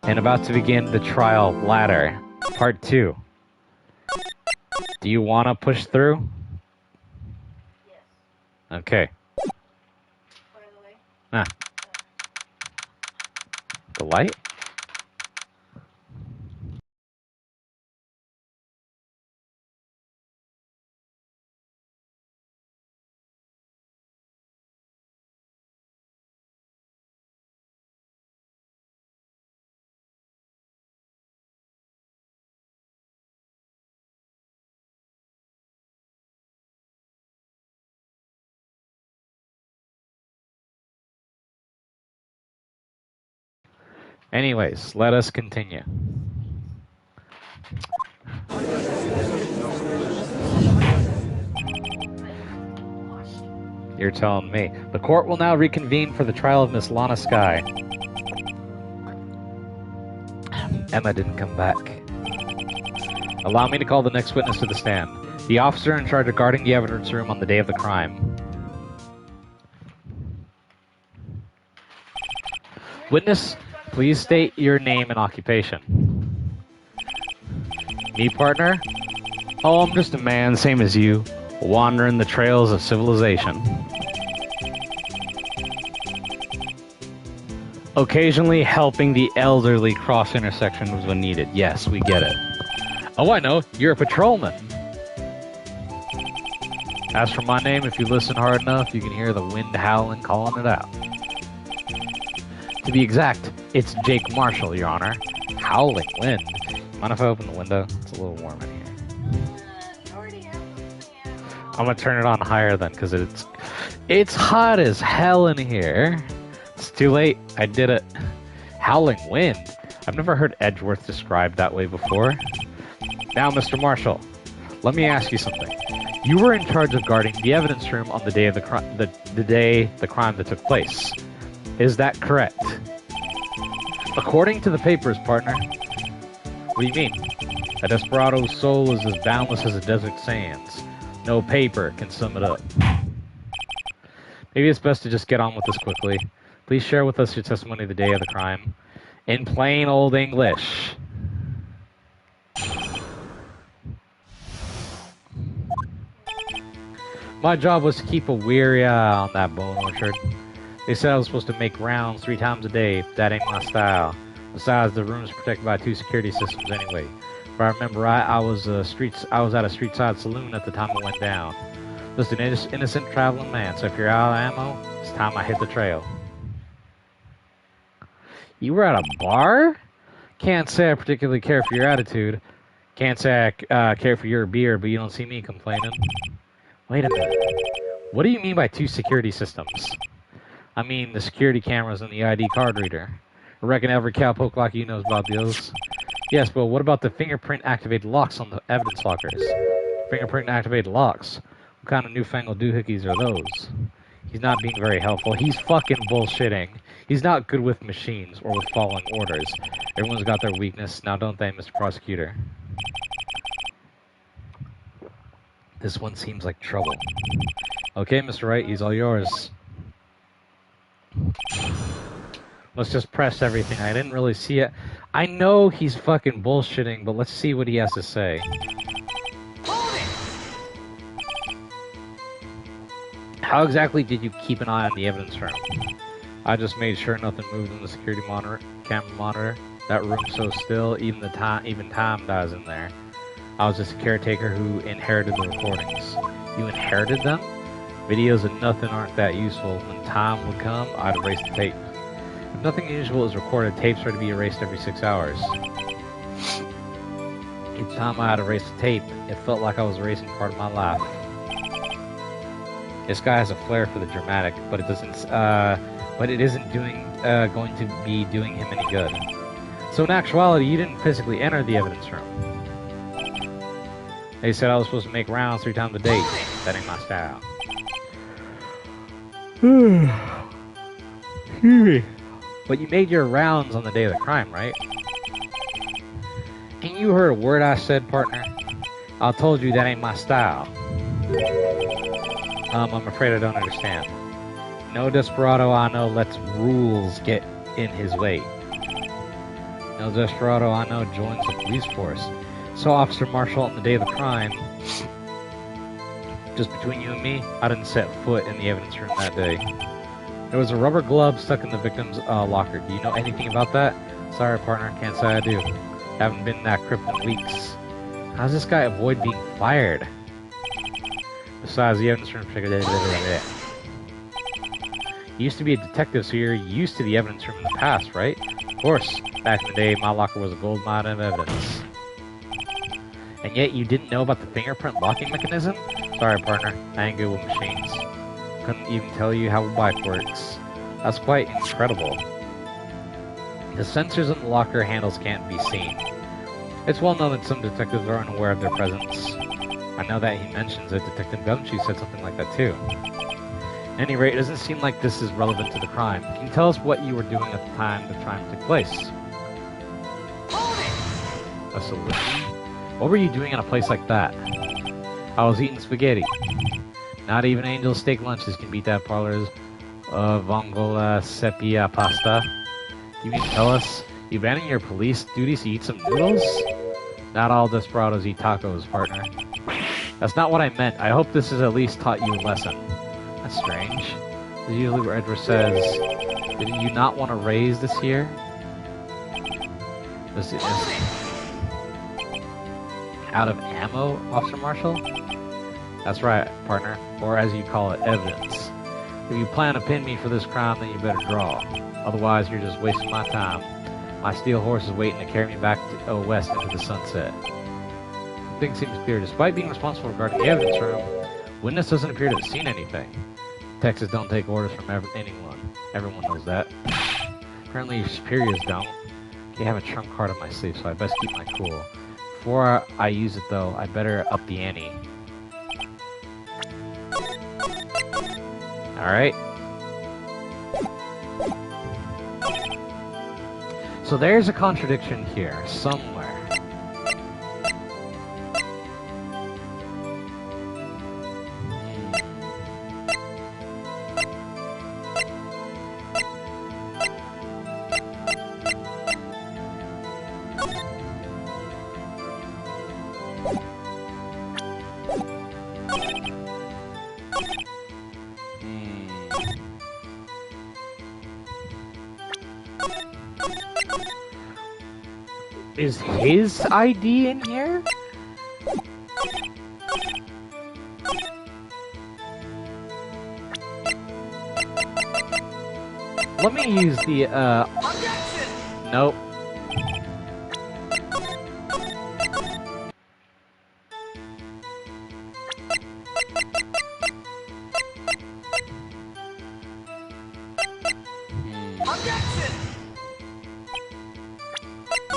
and about to begin the trial latter. Part 2. Do you want to push through? Yes. Okay. By the way. Ah. The light? Anyways, let us continue. You're telling me. The court will now reconvene for the trial of Miss Lana Sky. Emma didn't come back. Allow me to call the next witness to the stand. The officer in charge of guarding the evidence room on the day of the crime. Witness, please state your name and occupation. Me, partner? Oh, I'm just a man, same as you, wandering the trails of civilization. Occasionally helping the elderly cross intersections when needed. Yes, we get it. Oh, I know, you're a patrolman. As for my name, if you listen hard enough, you can hear the wind howling calling it out. To be exact, it's Jake Marshall, Your Honor. Howling wind. Mind if I open the window? It's a little warm in here. You already have the fan on. I'm gonna turn it on higher then, because it's hot as hell in here. It's too late. I did it. Howling wind. I've never heard Edgeworth described that way before. Now, Mr. Marshall, let me ask you something. You were in charge of guarding the evidence room on the day of the day the crime that took place. Is that correct? According to the papers, partner. What do you mean? A desperado's soul is as boundless as the desert sands. No paper can sum it up. Maybe it's best to just get on with this quickly. Please share with us your testimony of the day of the crime. In plain old English. My job was to keep a weary eye on that bone orchard. They said I was supposed to make rounds 3 times a day, but that ain't my style. Besides, the room's protected by 2 security systems anyway. If I remember right, I was at a street side saloon at the time it went down. Just an innocent traveling man, so if you're out of ammo, it's time I hit the trail. You were at a bar? Can't say I particularly care for your attitude. Can't say I care for your beer, but you don't see me complaining. Wait a minute. What do you mean by 2 security systems? I mean the security cameras and the ID card reader. I reckon every cowpoke like you knows about those. Yes, but what about the fingerprint-activated locks on the evidence lockers? Fingerprint-activated locks? What kind of newfangled doohickeys are those? He's not being very helpful. He's fucking bullshitting. He's not good with machines or with following orders. Everyone's got their weakness, now don't they, Mr. Prosecutor? This one seems like trouble. Okay, Mr. Wright, he's all yours. Let's just press everything. I didn't really see it. I know he's fucking bullshitting, but let's see what he has to say. How exactly did you keep an eye on the evidence room? I just made sure nothing moved in the security camera monitor. That room's so still, even time dies in there. I was just a caretaker who inherited the recordings. You inherited them? Videos of nothing aren't that useful. When time would come, I'd erase the tape. If nothing unusual is recorded, tapes are to be erased every 6 hours. Each time I had erased the tape, it felt like I was erasing part of my life. This guy has a flair for the dramatic, but it isn't going to be doing him any good. So in actuality, you didn't physically enter the evidence room. They said I was supposed to make rounds 3 times a day. That ain't my style. But you made your rounds on the day of the crime, right? Ain't you heard a word I said, partner? I told you that ain't my style. I'm afraid I don't understand. No desperado I know lets rules get in his way. No desperado I know joins the police force. So, Officer Marshall, on the day of the crime, just between you and me, I didn't set foot in the evidence room that day. There was a rubber glove stuck in the victim's locker. Do you know anything about that? Sorry, partner, can't say I do. Haven't been in that crypt in weeks. How does this guy avoid being fired? Besides, the evidence room... You used to be a detective, so you're used to the evidence room in the past, right? Of course. Back in the day, my locker was a gold mine of evidence. And yet you didn't know about the fingerprint locking mechanism? Sorry, partner. I ain't good with machines. Couldn't even tell you how a bike works. That's quite incredible. The sensors in the locker handles can't be seen. It's well known that some detectives are unaware of their presence. I know that he mentions it. Detective Gumshoe said something like that too. At any rate, it doesn't seem like this is relevant to the crime. Can you tell us what you were doing at the time the crime took place? A saloon? What were you doing in a place like that? I was eating spaghetti. Not even Angel steak lunches can beat that parlor's Vongola sepia pasta. You mean to tell us you abandoned your police duties to eat some noodles? Not all desperados eat tacos, partner. That's not what I meant. I hope this has at least taught you a lesson. That's strange. This is usually where Edward says, did you not want to raise this year? This is... Out of ammo, Officer Marshall? That's right, partner. Or as you call it, evidence. If you plan to pin me for this crime, then you better draw. Otherwise, you're just wasting my time. My steel horse is waiting to carry me back to west into the sunset. The thing seems clear. Despite being responsible regarding the evidence room, witness doesn't appear to have seen anything. Texas don't take orders from anyone. Everyone knows that. Apparently your superiors don't. I have a trump card on my sleeve, so I best keep my cool. Before I use it, though, I better up the ante. Alright. So there's a contradiction here, somewhere. Is his ID in here? Let me use the, nope.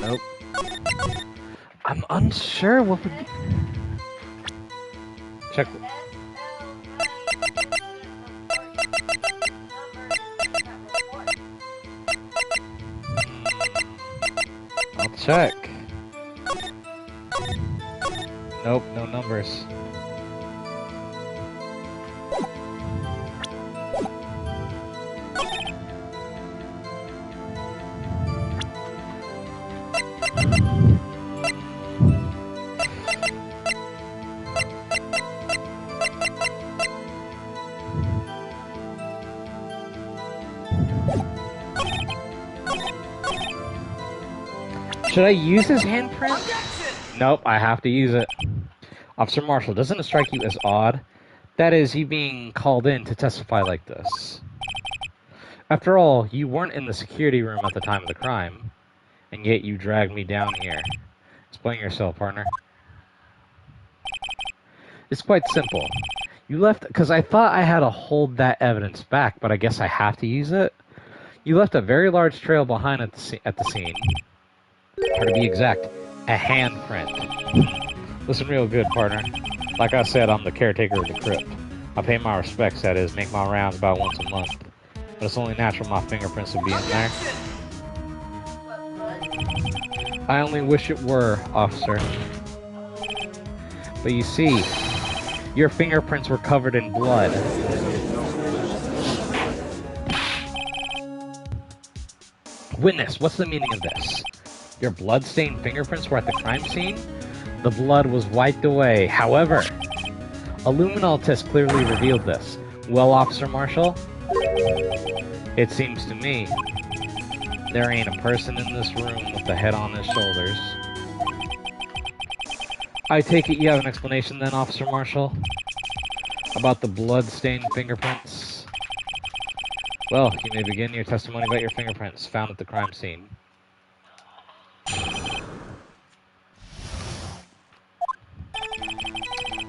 Nope. I'm unsure what would... Check. I'll check. Nope, no numbers. Should I use his handprint? Nope, I have to use it. Officer Marshall, doesn't it strike you as odd? That is, you being called in to testify like this. After all, you weren't in the security room at the time of the crime, and yet you dragged me down here. Explain yourself, partner. It's quite simple. You left because I thought I had to hold that evidence back, but I guess I have to use it. You left a very large trail behind at the scene. Or to be exact, a handprint. Listen real good, partner. Like I said, I'm the caretaker of the crypt. I pay my respects, that is, make my rounds about once a month. But it's only natural my fingerprints would be in there. I only wish it were, officer. But you see, your fingerprints were covered in blood. Witness, what's the meaning of this? Your blood-stained fingerprints were at the crime scene? The blood was wiped away. However, a luminol test clearly revealed this. Well, Officer Marshall, it seems to me there ain't a person in this room with a head on his shoulders. I take it you have an explanation then, Officer Marshall? About the blood-stained fingerprints? Well, you may begin your testimony about your fingerprints found at the crime scene.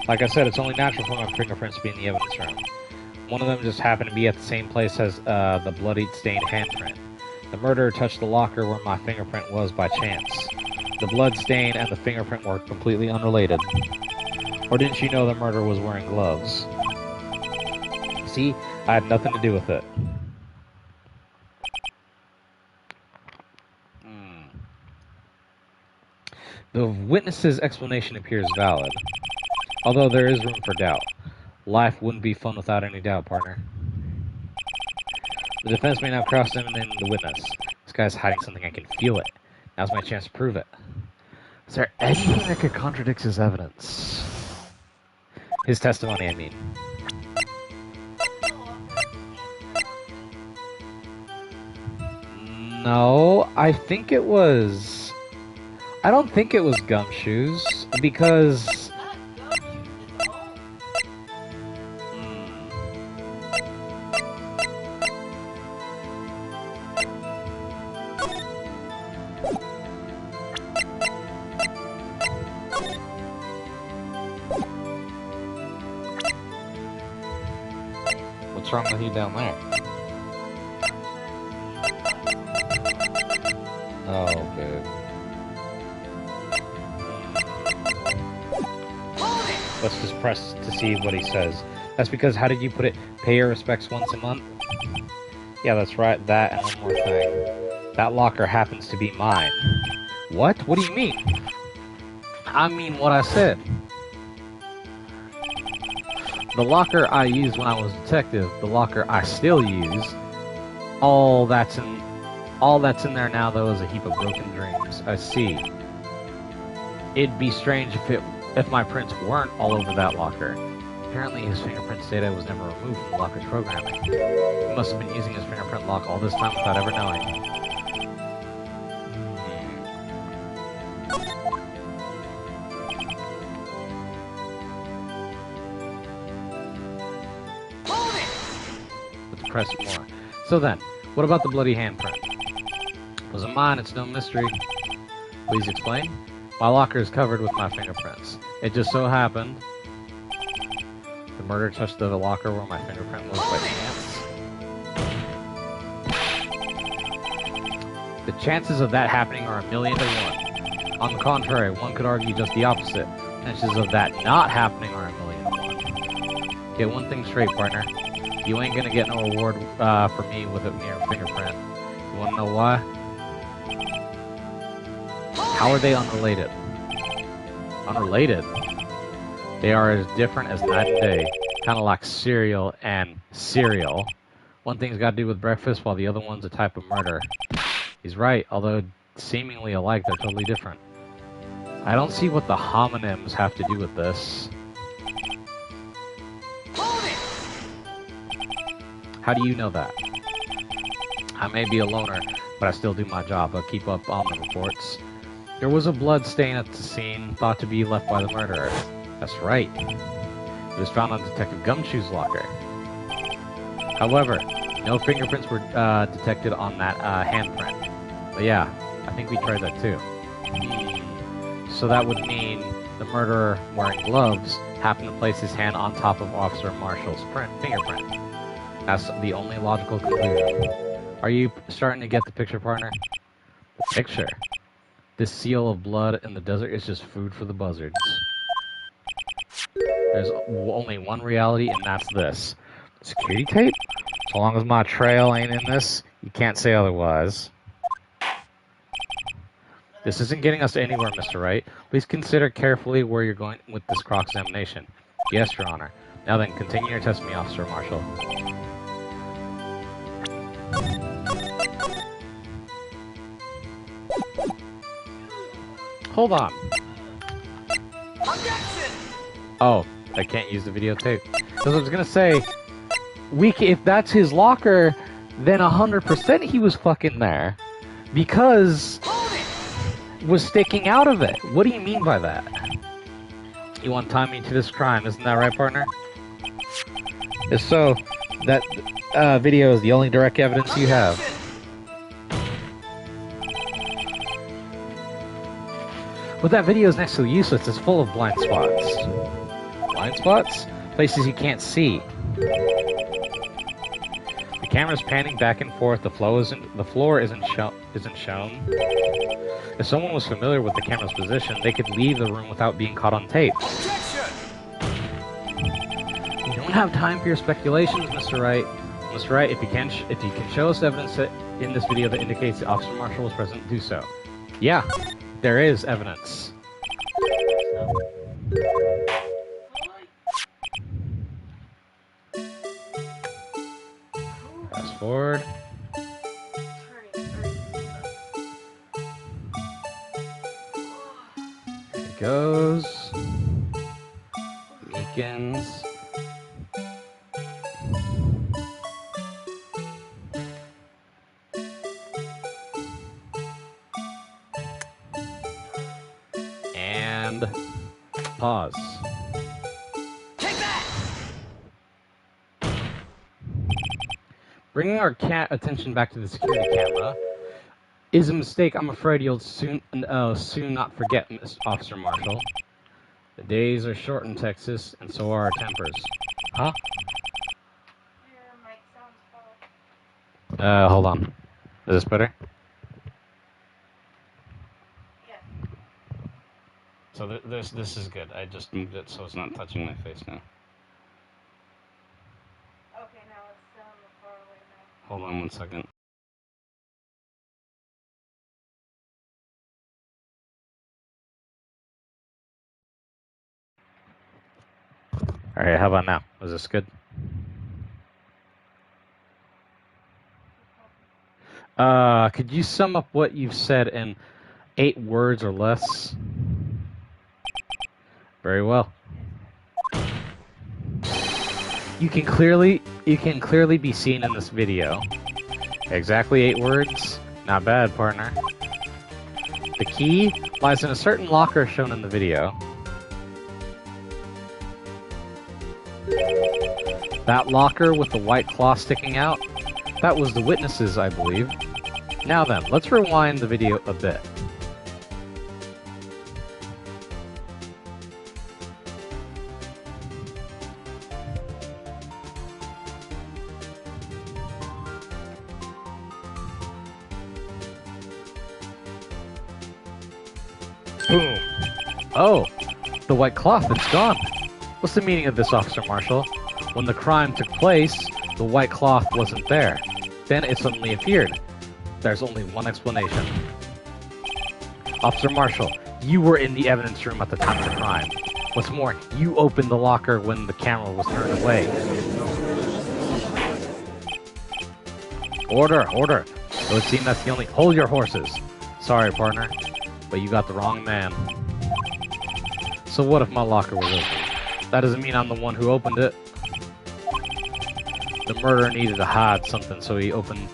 Like I said, it's only natural for my fingerprints to be in the evidence room. One of them just happened to be at the same place as the bloodied stained handprint. The murderer touched the locker where my fingerprint was by chance. The blood stain and the fingerprint were completely unrelated. Or didn't you know the murderer was wearing gloves? See, I had nothing to do with it. The witness's explanation appears valid. Although there is room for doubt. Life wouldn't be fun without any doubt, partner. The defense may now cross-examine the witness. This guy's hiding something, I can feel it. Now's my chance to prove it. Is there anything that could contradict his evidence? His testimony, I mean. No, I think it was... I don't think it was gumshoes, because... What's wrong with you down there? Oh, babe. Let's just press to see what he says. That's because, how did you put it? Pay your respects once a month? Yeah, that's right. That and one more thing. That locker happens to be mine. What? What do you mean? I mean what I said. The locker I used when I was detective, the locker I still use, all that's in there now, though, is a heap of broken dreams. I see. It'd be strange if my prints weren't all over that locker. Apparently, his fingerprint data was never removed from the locker's programming. He must have been using his fingerprint lock all this time without ever knowing. Let's press more. So then, what about the bloody handprint? Was it mine? It's no mystery. Please explain. My locker is covered with my fingerprints. It just so happened the murder touched the locker where my fingerprint was by chance. The chances of that happening are 1,000,000 to 1. On the contrary, one could argue just the opposite. Chances of that not happening are 1,000,000 to 1. Get one thing straight, partner. You ain't gonna get no reward for me with a mere fingerprint. You wanna know why? How are they unrelated? Unrelated? They are as different as night and day. Kind of like cereal and cereal. One thing's got to do with breakfast, while the other one's a type of murder. He's right, although seemingly alike, they're totally different. I don't see what the homonyms have to do with this. How do you know that? I may be a loner, but I still do my job. I'll keep up on the reports. There was a blood stain at the scene, thought to be left by the murderer. That's right. It was found on Detective Gumshoe's locker. However, no fingerprints were detected on that handprint. But yeah, I think we tried that too. So that would mean the murderer, wearing gloves, happened to place his hand on top of Officer Marshall's fingerprint. That's the only logical conclusion. Are you starting to get the picture, partner? The picture? This seal of blood in the desert is just food for the buzzards. There's only one reality, and that's this. Security tape? So long as my trail ain't in this, you can't say otherwise. This isn't getting us anywhere, Mr. Wright. Please consider carefully where you're going with this cross-examination. Yes, Your Honor. Now then, continue your testimony, Officer Marshall. Hold on. Objection! Oh, I can't use the videotape. Because I was gonna say, if that's his locker, then 100% he was fucking there. Because was sticking out of it. What do you mean by that? You want to tie me to this crime, isn't that right, partner? If so, that video is the only direct evidence you have. But that video is next to useless. It's full of blind spots. Blind spots? Places you can't see. The camera's panning back and forth. The floor isn't shown. If someone was familiar with the camera's position, they could leave the room without being caught on tape. Objection! You don't have time for your speculations, Mr. Wright. Mr. Wright, if you can show us evidence in this video that indicates that Officer Marshall was present, do so. Yeah. There is evidence. Fast forward. Here it goes. Meekins. And pause. Take that! Bringing our attention back to the security camera is a mistake I'm afraid you'll soon not forget, Miss Officer Marshall. The days are short in Texas, and so are our tempers. Huh? You're my Hold on. Is this better? Yeah. So this is good. I just moved it so it's not touching my face now. Okay, now it's still in the far away now. Hold on 1 second. Alright, how about now? Is this good? Could you sum up what you've said in 8 words or less? Very well. You can clearly be seen in this video. Exactly 8 words. Not bad, partner. The key lies in a certain locker shown in the video. That locker with the white claw sticking out, that was the witnesses, I believe. Now then, let's rewind the video a bit. Boom. Oh, the white cloth, it's gone. What's the meaning of this, Officer Marshall? When the crime took place, the white cloth wasn't there. Then it suddenly appeared. There's only one explanation. Officer Marshall, you were in the evidence room at the time of the crime. What's more, you opened the locker when the camera was turned away. Order, order. It would seem that's the only... Hold your horses. Sorry, partner, but you got the wrong man. So what if my locker was open? That doesn't mean I'm the one who opened it. The murderer needed to hide something, so he opened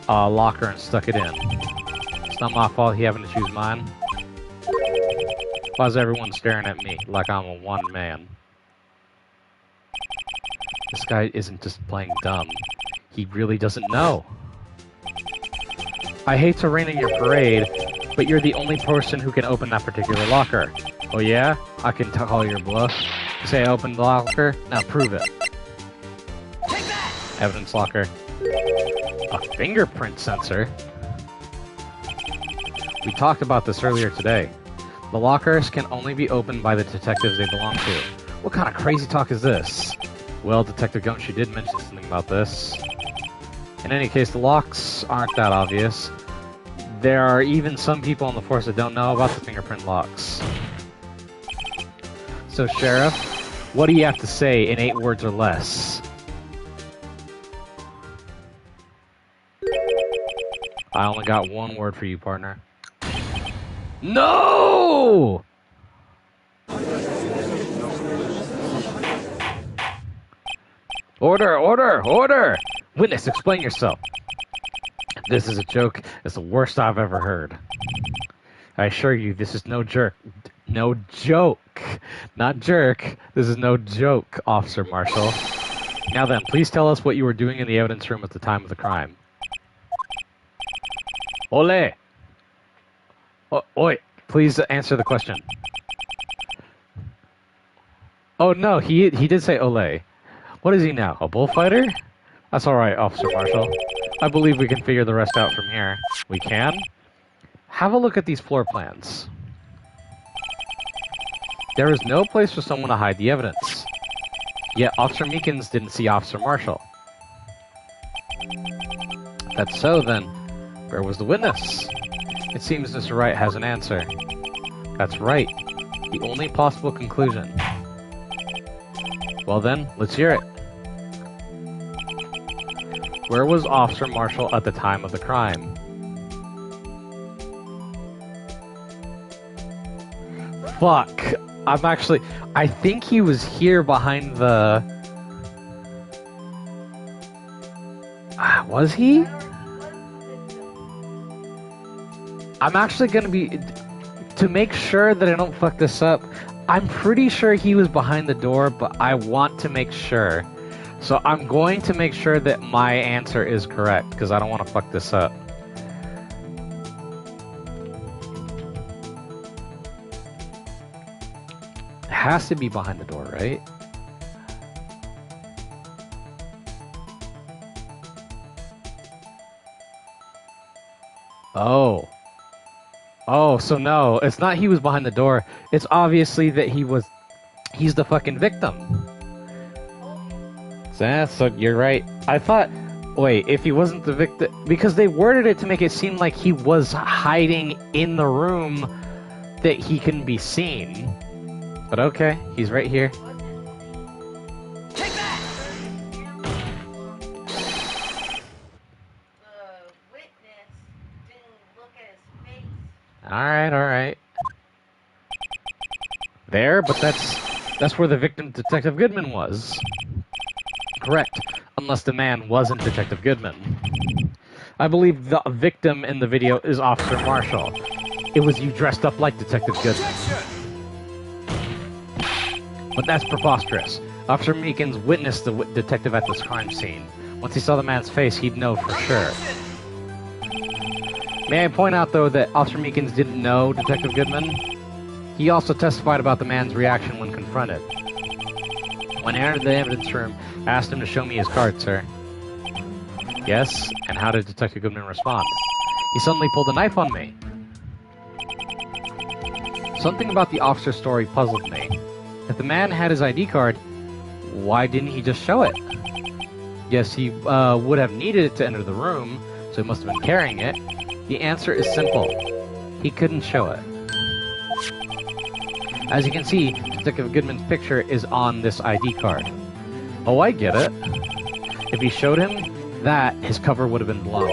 a locker and stuck it in. It's not my fault he having to choose mine. Why is everyone staring at me like I'm a one man? This guy isn't just playing dumb. He really doesn't know. I hate to rain in your parade, but you're the only person who can open that particular locker. Oh yeah? I can call your bluff. You say I opened the locker? Now prove it. Evidence locker. A fingerprint sensor? We talked about this earlier today. The lockers can only be opened by the detectives they belong to. What kind of crazy talk is this? Well, Detective Gumshoe did mention something about this. In any case, the locks aren't that obvious. There are even some people on the force that don't know about the fingerprint locks. So, Sheriff, what do you have to say in 8 words or less? I only got 1 word for you, partner. No! Order, order, order! Witness, explain yourself. This is a joke. It's the worst I've ever heard. I assure you, this is no jerk. No joke. Not jerk. This is no joke, Officer Marshall. Now then, please tell us what you were doing in the evidence room at the time of the crime. Ole! Oi, please answer the question. Oh no, he did say ole. What is he now, a bullfighter? That's alright, Officer Marshall. I believe we can figure the rest out from here. We can? Have a look at these floor plans. There is no place for someone to hide the evidence. Yet Officer Meekins didn't see Officer Marshall. That's so then. Where was the witness? It seems Mr. Wright has an answer. That's right. The only possible conclusion. Well then, let's hear it. Where was Officer Marshall at the time of the crime? Fuck. I think he was here behind the... Was he? I'm actually gonna be... To make sure that I don't fuck this up, I'm pretty sure he was behind the door, but I want to make sure. So I'm going to make sure that my answer is correct, because I don't want to fuck this up. It has to be behind the door, right? Oh. Oh, so no, it's not he was behind the door. It's obviously that he's the fucking victim. So you're right. I thought, wait, if he wasn't the victim, because they worded it to make it seem like he was hiding in the room that he can be seen. But okay, he's right here. Take that! The witness didn't look at his face. Alright. There, but that's where the victim, Detective Goodman, was. Correct, unless the man wasn't Detective Goodman. I believe the victim in the video is Officer Marshall. It was you dressed up like Detective Goodman. But that's preposterous. Officer Meekins witnessed the detective at this crime scene. Once he saw the man's face, he'd know for sure. May I point out, though, that Officer Meekins didn't know Detective Goodman? He also testified about the man's reaction when confronted. When I entered the evidence room, I asked him to show me his card, sir. Yes, and how did Detective Goodman respond? He suddenly pulled a knife on me. Something about the officer's story puzzled me. If the man had his ID card, why didn't he just show it? Yes, he would have needed it to enter the room, so he must have been carrying it. The answer is simple. He couldn't show it. As you can see, Detective Goodman's picture is on this ID card. Oh, I get it. If he showed him that, his cover would have been blown.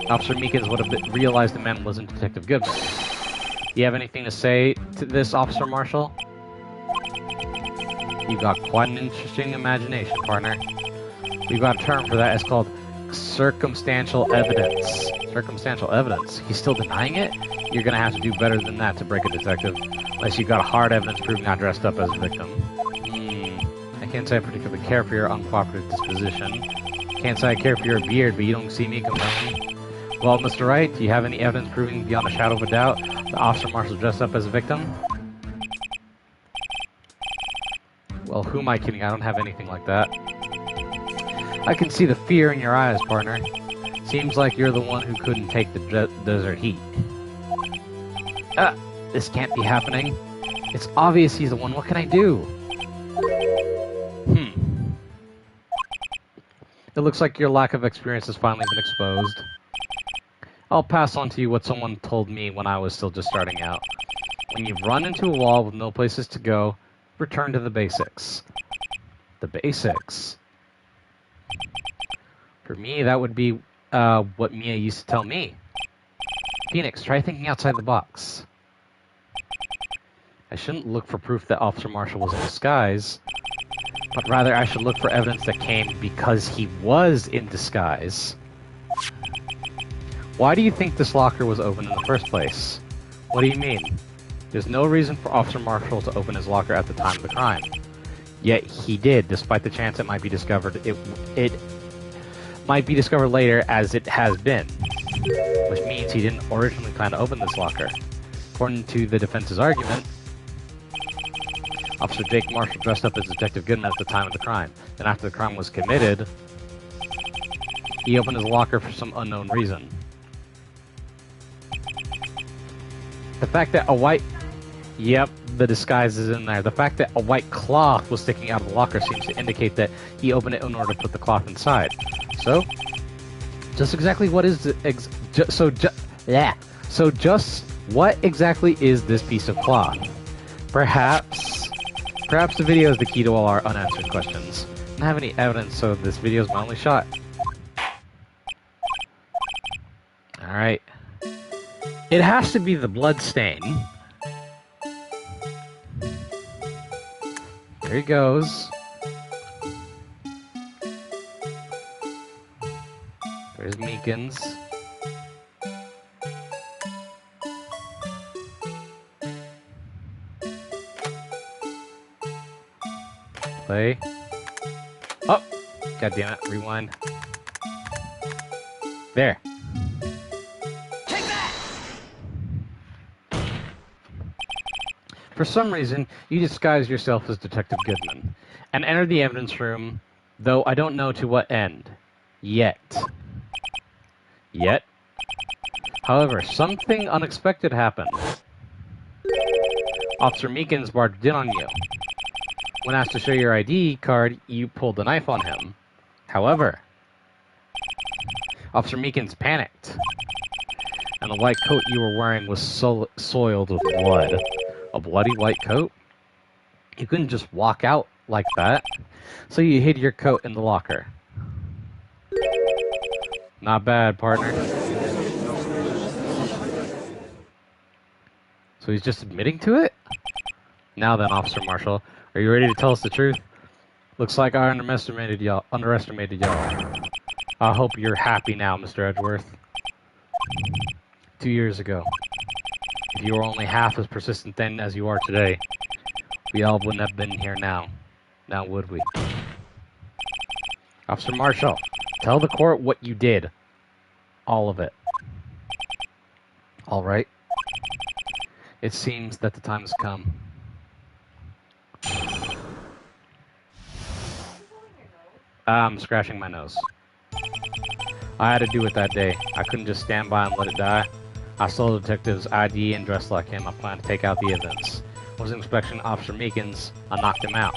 Officer Meekins would have realized the man wasn't Detective Goodman. Do you have anything to say to this, Officer Marshall? You've got quite an interesting imagination, partner. We've got a term for that. It's called circumstantial evidence. Circumstantial evidence? He's still denying it? You're gonna have to do better than that to break a detective. Unless you've got hard evidence proving not dressed up as a victim. I can't say I particularly care for your uncooperative disposition. Can't say I care for your beard, but you don't see me complaining. Well, Mr. Wright, do you have any evidence proving beyond a shadow of a doubt that Officer Marshall dressed up as a victim? Well, who am I kidding? I don't have anything like that. I can see the fear in your eyes, partner. Seems like you're the one who couldn't take the desert heat. This can't be happening. It's obvious he's the one. What can I do? It looks like your lack of experience has finally been exposed. I'll pass on to you what someone told me when I was still just starting out. When you've run into a wall with no places to go, return to the basics. The basics? For me, that would be what Mia used to tell me. Phoenix, try thinking outside the box. I shouldn't look for proof that Officer Marshall was in disguise, but rather I should look for evidence that came because he was in disguise. Why do you think this locker was open in the first place? What do you mean? There's no reason for Officer Marshall to open his locker at the time of the crime. Yet he did, despite the chance it might be discovered. It might be discovered later, as it has been. Which means he didn't originally plan to open this locker. According to the defense's argument, Officer Jake Marshall dressed up as Detective Goodman at the time of the crime. Then after the crime was committed, he opened his locker for some unknown reason. The fact that a white... Yep, the disguise is in there. The fact that a white cloth was sticking out of the locker seems to indicate that he opened it in order to put the cloth inside. So, just exactly what is... So just what exactly is this piece of cloth? Perhaps the video is the key to all our unanswered questions. I don't have any evidence, so this video is my only shot. Alright. It has to be the blood stain. There he goes. There's Meekins. Play. Oh! God damn it, rewind. There. Take that! For some reason, you disguise yourself as Detective Goodman and enter the evidence room, though I don't know to what end. Yet. Yet? However, something unexpected happened. Officer Meekins barged in on you. When asked to show your ID card, you pulled the knife on him. However, Officer Meekins panicked, and the white coat you were wearing was soiled with blood. A bloody white coat? You couldn't just walk out like that, so you hid your coat in the locker. Not bad, partner. So he's just admitting to it? Now then, Officer Marshall, are you ready to tell us the truth? Looks like I underestimated y'all. I hope you're happy now, Mr. Edgeworth. 2 years ago, if you were only half as persistent then as you are today, we all wouldn't have been here now. Now would we? Officer Marshall, tell the court what you did. All of it. All right. It seems that the time has come. I'm scratching my nose. I had to do it that day. I couldn't just stand by and let it die. I stole the detective's ID and dressed like him. I planned to take out the evidence. Wasn't expecting Officer Meekins. I knocked him out.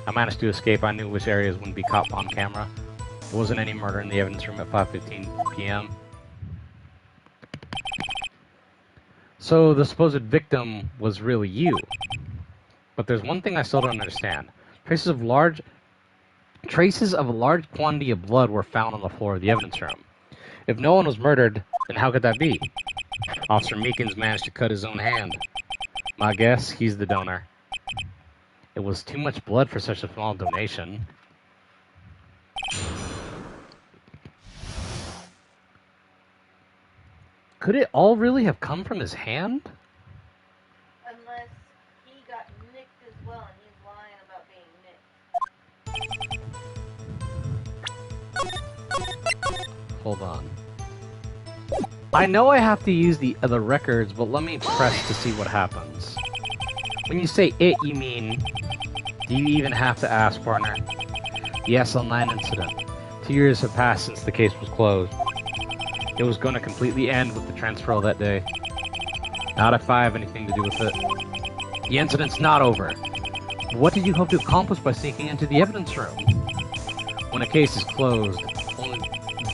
I managed to escape. I knew which areas wouldn't be caught on camera. There wasn't any murder in the evidence room at 5:15 p.m. So the supposed victim was really you. But there's one thing I still don't understand. Traces of a large quantity of blood were found on the floor of the evidence room. If no one was murdered, then how could that be? Officer Meekins managed to cut his own hand. My guess, he's the donor. It was too much blood for such a small donation. Could it all really have come from his hand? Unless he got nicked as well and he's lying about being nicked. Hold on. I know I have to use the records, but let me press to see what happens. When you say it, you mean... Do you even have to ask, partner? The SL9 incident. 2 years have passed since the case was closed. It was going to completely end with the transfer that day. Not if I have anything to do with it. The incident's not over. What did you hope to accomplish by sneaking into the evidence room? When a case is closed, only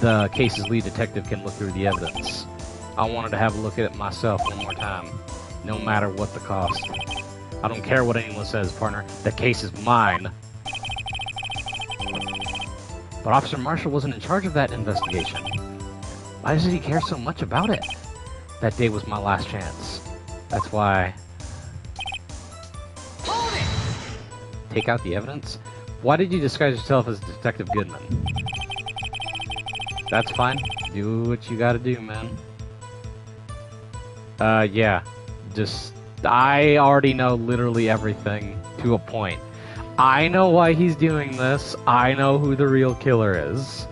the case's lead detective can look through the evidence. I wanted to have a look at it myself one more time, no matter what the cost. I don't care what anyone says, partner. The case is mine. But Officer Marshall wasn't in charge of that investigation. Why does he care so much about it? That day was my last chance. That's why... Hold it! Take out the evidence? Why did you disguise yourself as Detective Goodman? That's fine. Do what you gotta do, man. Yeah. Just... I already know literally everything to a point. I know why he's doing this. I know who the real killer is.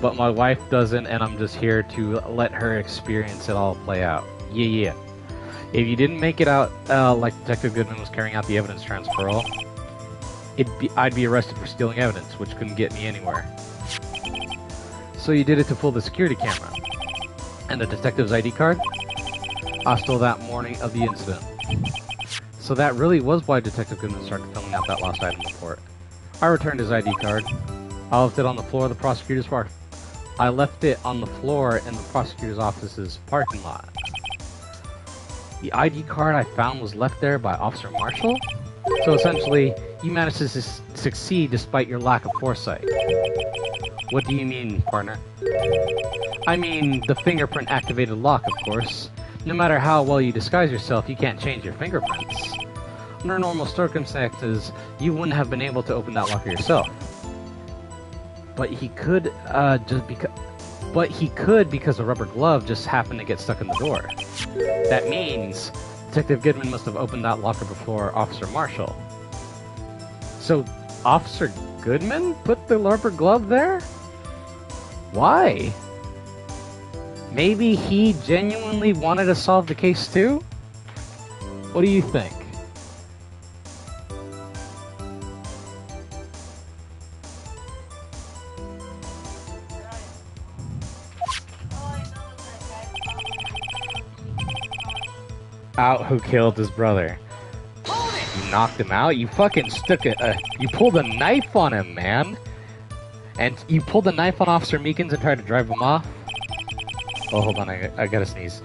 But my wife doesn't, and I'm just here to let her experience it all play out. Yeah. If you didn't make it out like Detective Goodman was carrying out the evidence transferal, I'd be arrested for stealing evidence, which couldn't get me anywhere. So you did it to fool the security camera. And the detective's ID card? I stole that morning of the incident. So that really was why Detective Goodman started filling out that lost item report. I returned his ID card. I left it on the floor of the prosecutor's office's parking lot. The ID card I found was left there by Officer Marshall? So essentially, you managed to succeed despite your lack of foresight. What do you mean, partner? I mean, the fingerprint-activated lock, of course. No matter how well you disguise yourself, you can't change your fingerprints. Under normal circumstances, you wouldn't have been able to open that locker yourself. But he could, because a rubber glove just happened to get stuck in the door. That means Detective Goodman must have opened that locker before Officer Marshall. So, Officer Goodman put the rubber glove there? Why? Maybe he genuinely wanted to solve the case too? What do you think? All I know is that guy out who killed his brother. Hold it! You knocked him out? You fucking you pulled a knife on him, man! And you pulled a knife on Officer Meekins and tried to drive him off? Oh, hold on, I gotta sneeze.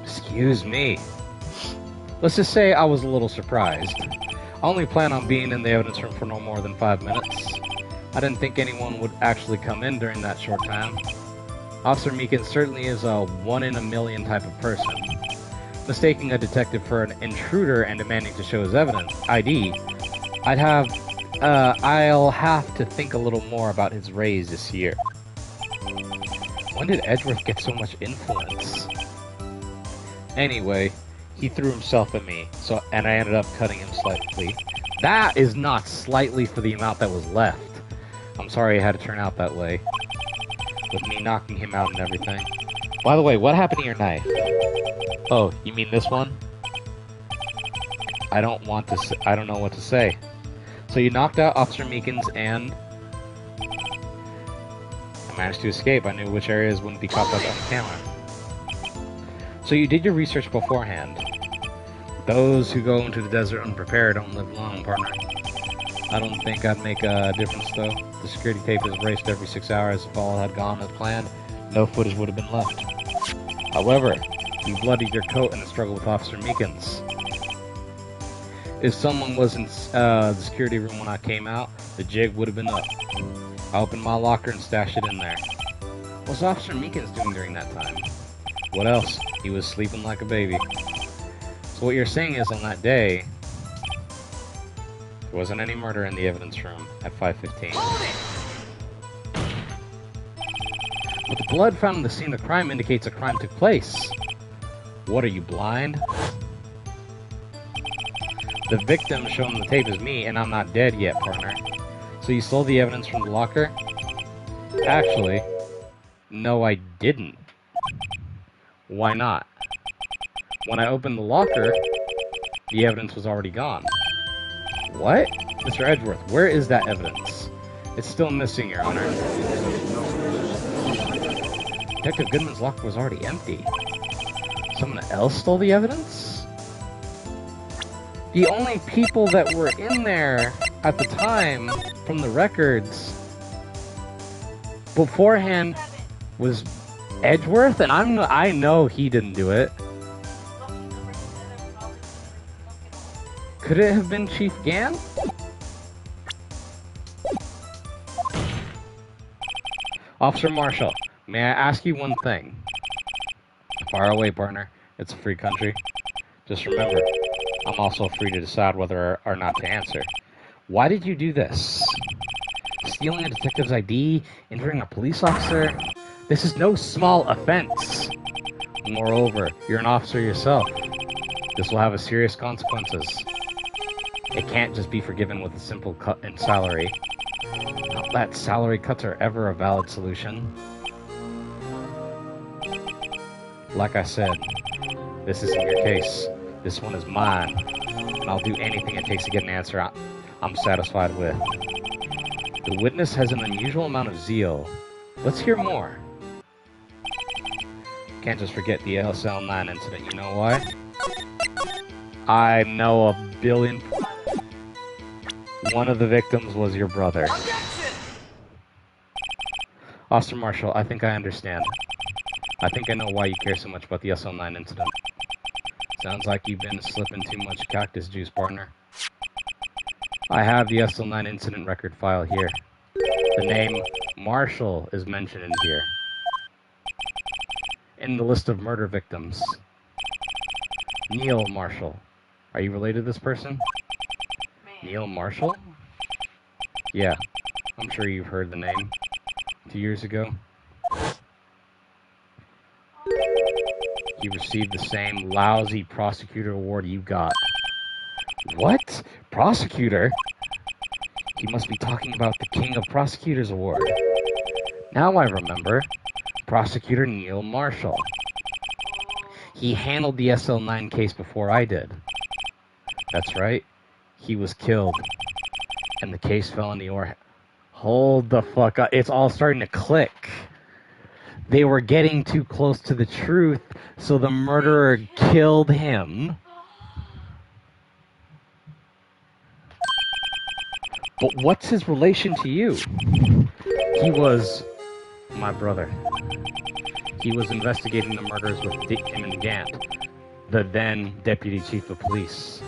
Excuse me. Let's just say I was a little surprised. I only plan on being in the evidence room for no more than 5 minutes. I didn't think anyone would actually come in during that short time. Officer Meekins certainly is a one-in-a-million type of person. Mistaking a detective for an intruder and demanding to show his evidence, ID, I'll have to think a little more about his raise this year. When did Edgeworth get so much influence? Anyway, he threw himself at me, and I ended up cutting him slightly. That is not slightly for the amount that was left. I'm sorry it had to turn out that way. With me knocking him out and everything. By the way, what happened to your knife? Oh, you mean this one? I don't know what to say. So you knocked out Officer Meekins and... I managed to escape. I knew which areas wouldn't be caught up on camera. So you did your research beforehand. Those who go into the desert unprepared don't live long, partner. I don't think I'd make a difference, though. The security tape is erased every 6 hours. If all had gone as planned, no footage would have been left. However, you bloodied your coat in a struggle with Officer Meekins. If someone was in the security room when I came out, the jig would have been up. I opened my locker and stashed it in there. What was Officer Meekins doing during that time? What else? He was sleeping like a baby. So what you're saying is, on that day, there wasn't any murder in the evidence room at 5:15. But the blood found in the scene of the crime indicates a crime took place. What, are you blind? The victim shown on the tape is me, and I'm not dead yet, partner. So you stole the evidence from the locker? Actually, no, I didn't. Why not? When I opened the locker, the evidence was already gone. What? Mr. Edgeworth, where is that evidence? It's still missing, Your Honor. Detective Goodman's locker was already empty. Someone else stole the evidence? The only people that were in there at the time, from the records, beforehand, was Edgeworth, and I know he didn't do it. Could it have been Chief Gann? Officer Marshall, may I ask you one thing? Fire away, partner. It's a free country. Just remember, I'm also free to decide whether or not to answer. Why did you do this? Stealing a detective's ID? Injuring a police officer? This is no small offense. Moreover, you're an officer yourself. This will have serious consequences. It can't just be forgiven with a simple cut in salary. Not that salary cuts are ever a valid solution. Like I said, this isn't your case. This one is mine. And I'll do anything it takes to get an answer I'm satisfied with. The witness has an unusual amount of zeal. Let's hear more. Can't just forget the SL9 incident. You know why? I know a billion... One of the victims was your brother. Objection! Officer Marshall, I think I understand. I think I know why you care so much about the SL9 incident. Sounds like you've been slipping too much cactus juice, partner. I have the SL9 incident record file here. The name Marshall is mentioned in here. In the list of murder victims. Neil Marshall. Are you related to this person? Neil Marshall? Yeah, I'm sure you've heard the name. 2 years ago, he received the same lousy prosecutor award you got. What? Prosecutor? He must be talking about the King of Prosecutors Award. Now I remember. Prosecutor Neil Marshall. He handled the SL9 case before I did. That's right. He was killed. And the case fell into your... Hold the fuck up. It's all starting to click. They were getting too close to the truth, so the murderer killed him. But what's his relation to you? He was my brother. He was investigating the murders with him and Gant, the then deputy chief of police.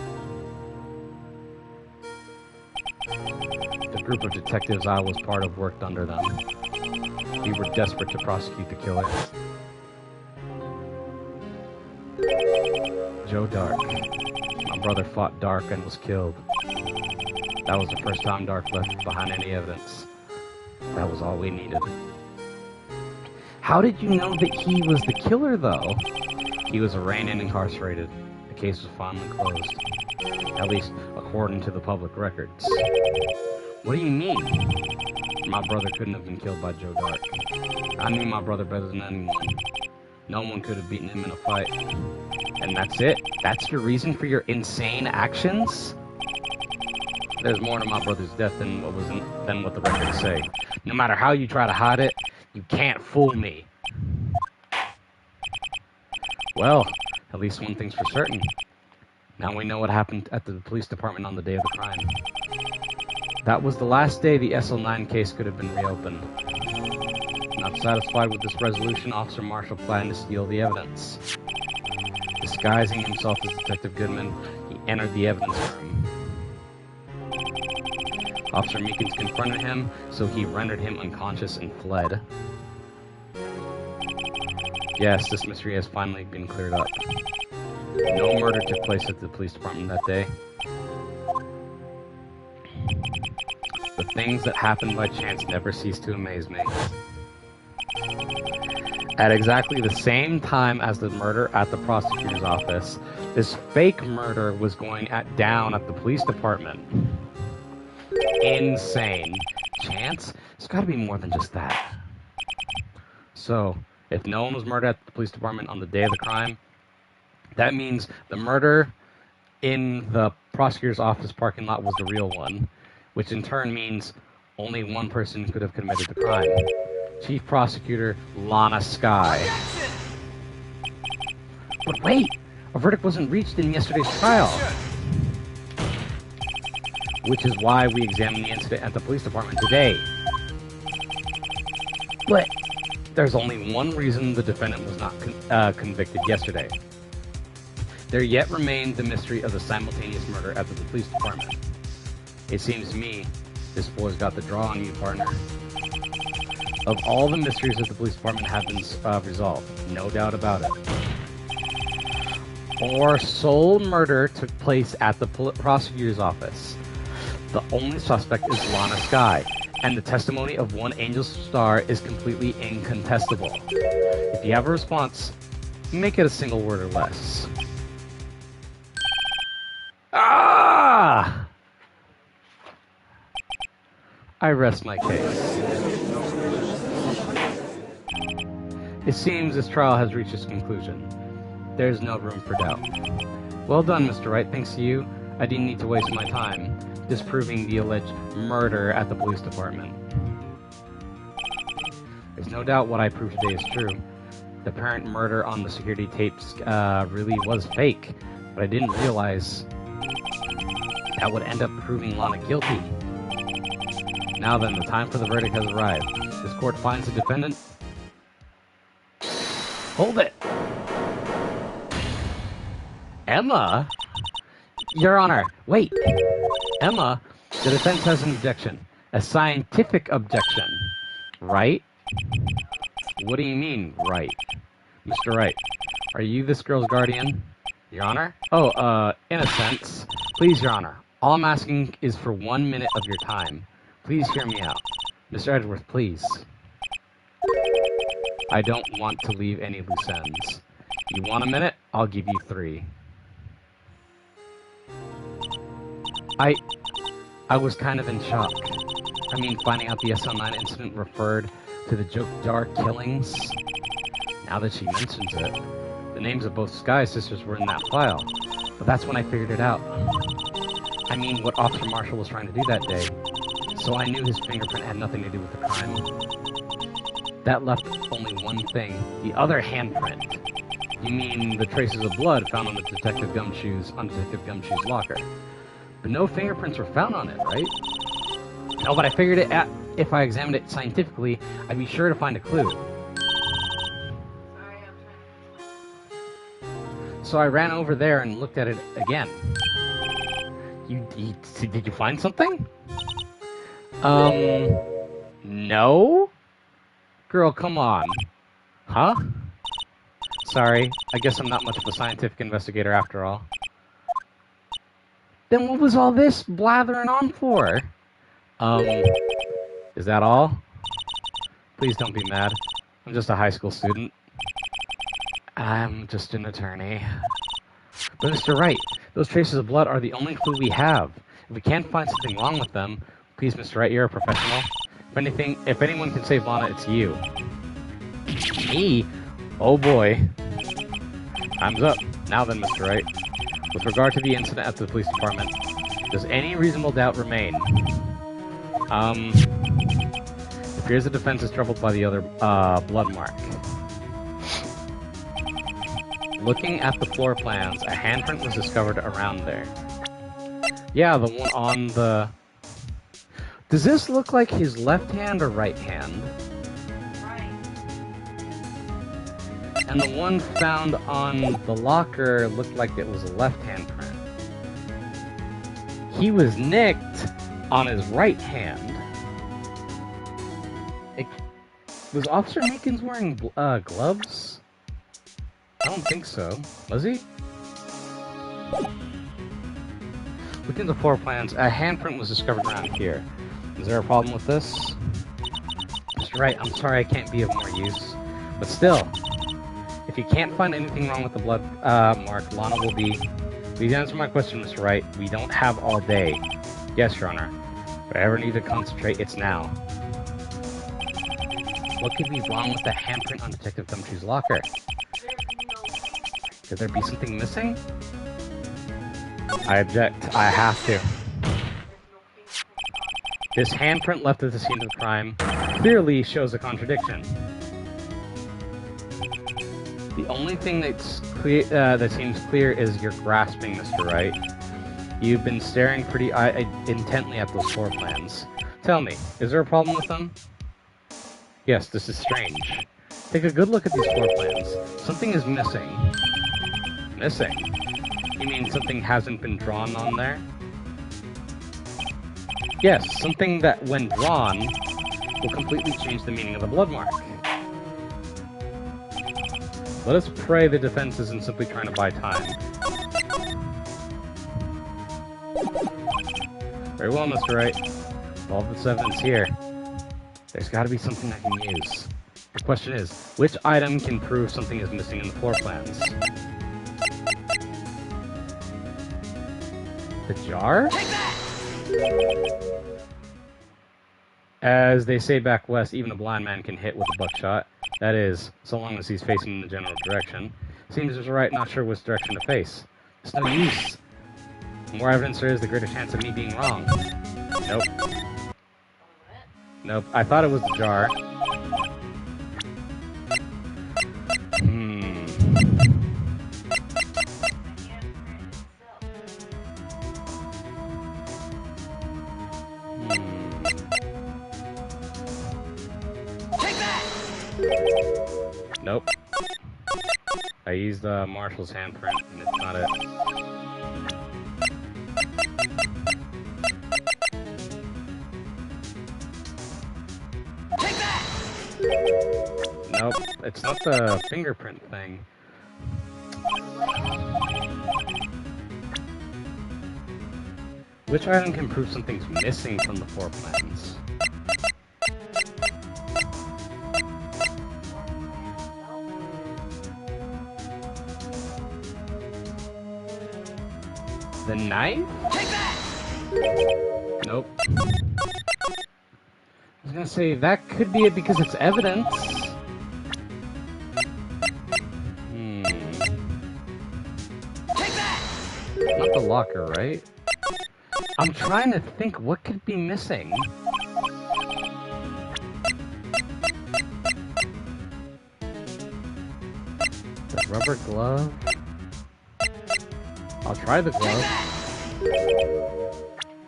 The group of detectives I was part of worked under them. We were desperate to prosecute the killers. Joe Darke. My brother fought Darke and was killed. That was the first time Darke left behind any evidence. That was all we needed. How did you know that he was the killer, though? He was arraigned and incarcerated. The case was finally closed. At least, according to the public records. What do you mean? My brother couldn't have been killed by Joe Darke. I knew my brother better than anyone. No one could have beaten him in a fight. And that's it? That's your reason for your insane actions? There's more to my brother's death than what the records say. No matter how you try to hide it, you can't fool me. Well, at least one thing's for certain. Now we know what happened at the police department on the day of the crime. That was the last day the SL9 case could have been reopened. Not satisfied with this resolution, Officer Marshall planned to steal the evidence. Disguising himself as Detective Goodman, he entered the evidence room. Officer Meekins confronted him, so he rendered him unconscious and fled. Yes, this mystery has finally been cleared up. No murder took place at the police department that day. The things that happen by chance never cease to amaze me. At exactly the same time as the murder at the prosecutor's office, this fake murder was going down at the police department. Insane. Chance? It's gotta be more than just that. So, if no one was murdered at the police department on the day of the crime, that means the murder in the prosecutor's office parking lot was the real one, which in turn means only one person could have committed the crime. Chief Prosecutor Lana Skye. But wait! A verdict wasn't reached in yesterday's trial. Which is why we examined the incident at the police department today. But there's only one reason the defendant was not convicted yesterday. There yet remained the mystery of the simultaneous murder at the police department. It seems to me this boy's got the draw on you, partner. Of all the mysteries that the police department have been resolved, no doubt about it. Our sole murder took place at the prosecutor's office. The only suspect is Lana Skye, and the testimony of one Angel Star is completely incontestable. If you have a response, make it a single word or less. Ah! I rest my case. It seems this trial has reached its conclusion. There's no room for doubt. Well done, Mr. Wright. Thanks to you, I didn't need to waste my time disproving the alleged murder at the police department. There's no doubt what I proved today is true. The apparent murder on the security tapes really was fake, but I didn't realize that would end up proving Lana guilty. Now then, the time for the verdict has arrived. This court finds the defendant... Hold it! Emma? Your Honor, wait! Emma, the defense has an objection. A scientific objection. Right? What do you mean, right? Mr. Wright, are you this girl's guardian? Your Honor? Oh, in a sense. Please, Your Honor, all I'm asking is for 1 minute of your time. Please hear me out. Mr. Edgeworth, please. I don't want to leave any loose ends. You want a minute? I'll give you 3. I was kind of in shock. I mean, finding out the SL9 incident referred to the Joe Darke killings. Now that she mentions it, the names of both Skye sisters were in that file. But that's when I figured it out. I mean, what Officer Marshall was trying to do that day. So I knew his fingerprint had nothing to do with the crime. That left only one thing, the other handprint. You mean the traces of blood found on Detective Gumshoe's locker. But no fingerprints were found on it, right? No, but I figured if I examined it scientifically, I'd be sure to find a clue. Sorry, I'm trying So I ran over there and looked at it again. Did you find something? No? Girl, come on. Huh? Sorry, I guess I'm not much of a scientific investigator after all. Then what was all this blathering on for? Is that all? Please don't be mad. I'm just a high school student. I'm just an attorney. But Mr. Wright, those traces of blood are the only clue we have. If we can't find something wrong with them, please, Mr. Wright, you're a professional. If anyone can save Lana, it's you. Me? Oh boy. Time's up. Now then, Mr. Wright. With regard to the incident at the police department, does any reasonable doubt remain? It appears the defense is troubled by the other, blood mark. Looking at the floor plans, a handprint was discovered around there. Yeah, the one on the... Does this look like his left hand or right hand? right. And the one found on the locker looked like it was a left hand print. He was nicked on his right hand. Was Officer Meekins wearing gloves? I don't think so. Was he? Looking at the floor plans, a handprint was discovered around here. Is there a problem with this? Mr. Wright, I'm sorry I can't be of more use. But still, if you can't find anything wrong with the blood mark, Lana will be... Please answer my question, Mr. Wright. We don't have all day. Yes, Your Honor. If I ever need to concentrate, it's now. What could be wrong with the handprint on Detective Gumshoe's locker? Could there be something missing? I object. I have to. This handprint left at the scene of the crime clearly shows a contradiction. The only thing that's clear, that seems clear is you're grasping, Mr. Wright. You've been staring pretty intently at those floor plans. Tell me, is there a problem with them? Yes, this is strange. Take a good look at these floor plans. Something is missing. Missing? You mean something hasn't been drawn on there? Yes, something that, when drawn, will completely change the meaning of the blood mark. Let us pray the defense isn't simply trying to buy time. Very well, Mr. Wright. With all this evidence here, there's got to be something I can use. The question is, which item can prove something is missing in the floor plans? The jar? Take that! As they say back west, even a blind man can hit with a buckshot. That is, so long as he's facing in the general direction. Seems Mr. Wright not sure which direction to face. It's no use. The more evidence there is, the greater chance of me being wrong. Nope. Nope. I thought it was the jar. Nope. I used the Marshall's handprint, and it's not it. Take that! Nope, it's not the fingerprint thing. Which item can prove something's missing from the floor plans? The knife? Take that! Nope. I was gonna say, that could be it because it's evidence. Take that! Not the locker, right? I'm trying to think what could be missing. Rubber glove? I'll try the glove.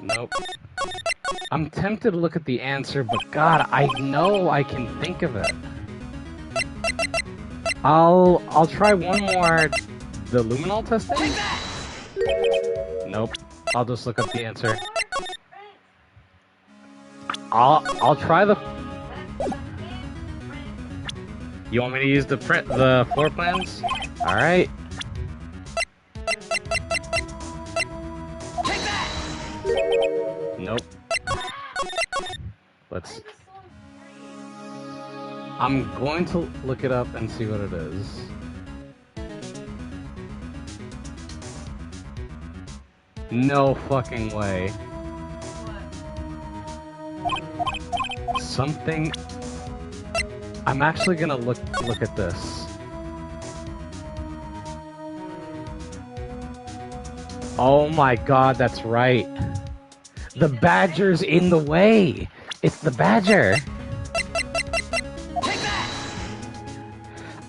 Nope. I'm tempted to look at the answer, but God, I know I can think of it. I'll try one more. The luminol testing? Nope. I'll just look up the answer. I'll try the. You want me to use the floor plans? All right. Nope. Let's. I'm going to look it up and see what it is. No fucking way. Something. I'm actually gonna look at this. Oh my God, that's right. The badger's in the way. It's the badger.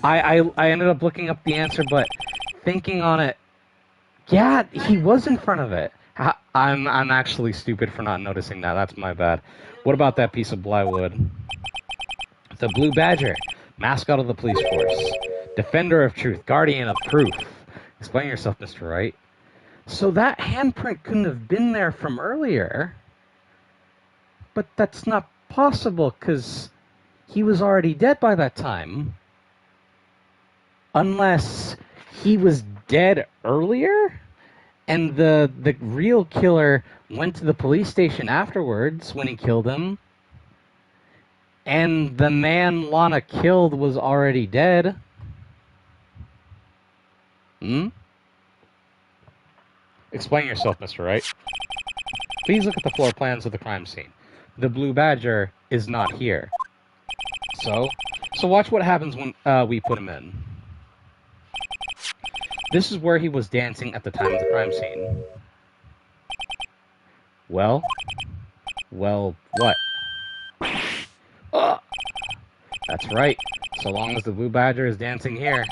I ended up looking up the answer, but thinking on it, yeah, he was in front of it. I'm actually stupid for not noticing that. That's my bad. What about that piece of plywood? The blue badger, mascot of the police force, defender of truth, guardian of proof. Explain yourself, Mr. Wright. So that handprint couldn't have been there from earlier. But that's not possible, because he was already dead by that time. Unless he was dead earlier? And the real killer went to the police station afterwards when he killed him. And the man Lana killed was already dead. Explain yourself, Mr. Wright. Please look at the floor plans of the crime scene. The blue badger is not here. So watch what happens when we put him in. This is where he was dancing at the time of the crime scene. Well, what? That's right. So long as the blue badger is dancing here,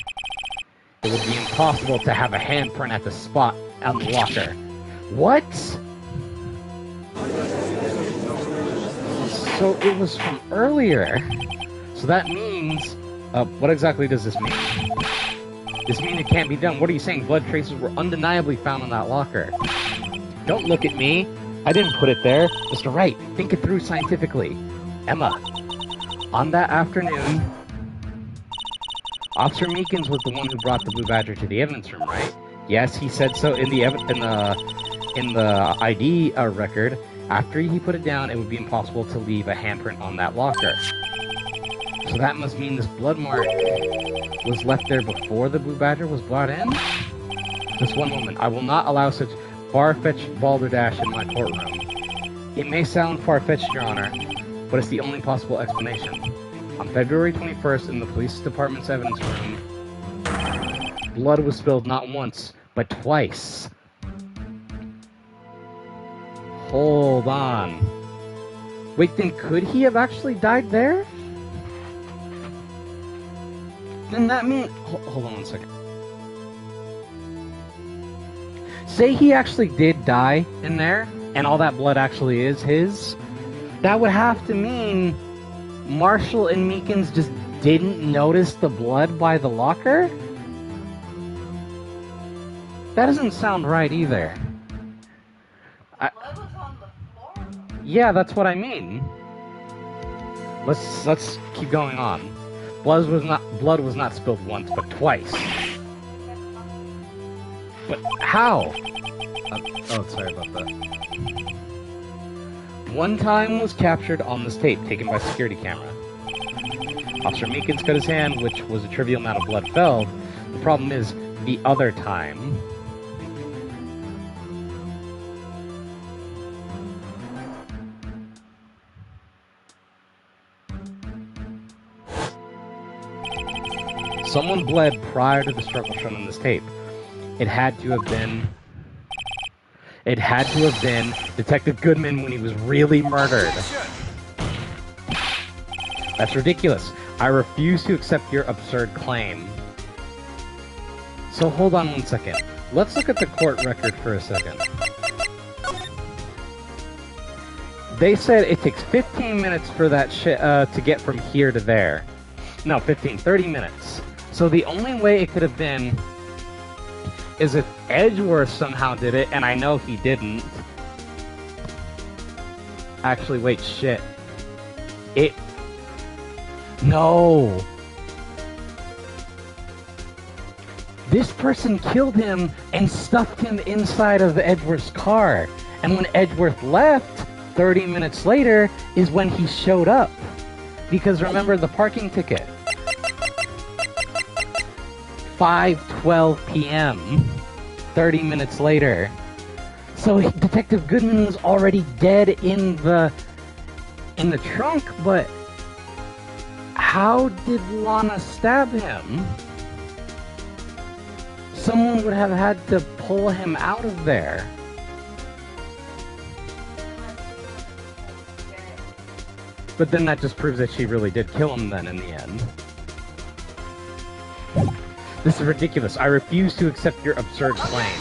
it would be impossible to have a handprint at the spot on the locker. What? So it was from earlier. So that means... what exactly does this mean? This means it can't be done. What are you saying? Blood traces were undeniably found on that locker. Don't look at me. I didn't put it there. Mr. Wright, think it through scientifically. Emma, on that afternoon, Officer Meekins was the one who brought the blue badger to the evidence room, right? Yes, he said so in the ID record. After he put it down, it would be impossible to leave a handprint on that locker. So that must mean this blood mark was left there before the blue badger was brought in? Just one moment. I will not allow such far-fetched balderdash in my courtroom. It may sound far-fetched, Your Honor, but it's the only possible explanation. On February 21st, in the police department's evidence room, blood was spilled not once, but twice. Hold on. Wait, then could he have actually died there? Then that means... Hold on one second. Say he actually did die in there, and all that blood actually is his. That would have to mean Marshall and Meekins just didn't notice the blood by the locker? That doesn't sound right either. Blood was on the floor. Yeah, that's what I mean. Let's keep going on. Blood was not spilled once, but twice. But how? Oh, sorry about that. One time was captured on this tape, taken by security camera. Officer Meekins cut his hand, which was a trivial amount of blood fell. The problem is, the other time... Someone bled prior to the struggle shown on this tape. It had to have been Detective Goodman when he was really murdered. That's ridiculous. I refuse to accept your absurd claim. So hold on one second. Let's look at the court record for a second. They said it takes 15 minutes for that shit to get from here to there. No, 30 minutes. So the only way it could have been is if Edgeworth somehow did it, and I know he didn't. Actually, wait, shit. No! This person killed him and stuffed him inside of Edgeworth's car. And when Edgeworth left, 30 minutes later, is when he showed up. Because remember the parking ticket. 5:12 p.m. 30 minutes later. So Detective Goodman was already dead in the trunk, but how did Lana stab him? Someone would have had to pull him out of there. But then that just proves that she really did kill him then in the end. This is ridiculous. I refuse to accept your absurd claim.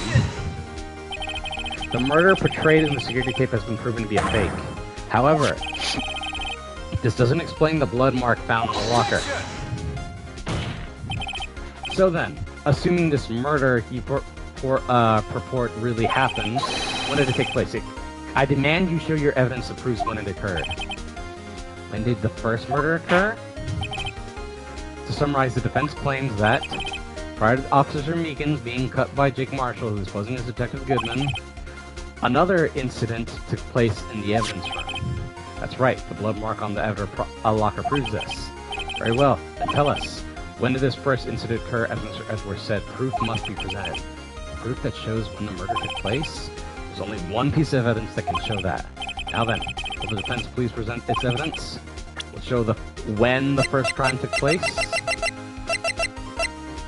The murder portrayed in the security tape has been proven to be a fake. However, this doesn't explain the blood mark found in the locker. So then, assuming this murder you purport really happened, when did it take place? I demand you show your evidence that proves when it occurred. When did the first murder occur? To summarize, the defense claims that prior to Officer Meekins being cut by Jake Marshall, who was posing as Detective Goodman, another incident took place in the evidence room. That's right, the blood mark on the locker proves this. Very well, then tell us, when did this first incident occur? As Mr. Edgeworth said, proof must be presented. Proof that shows when the murder took place? There's only one piece of evidence that can show that. Now then, will the defense please present its evidence? We'll show when the first crime took place.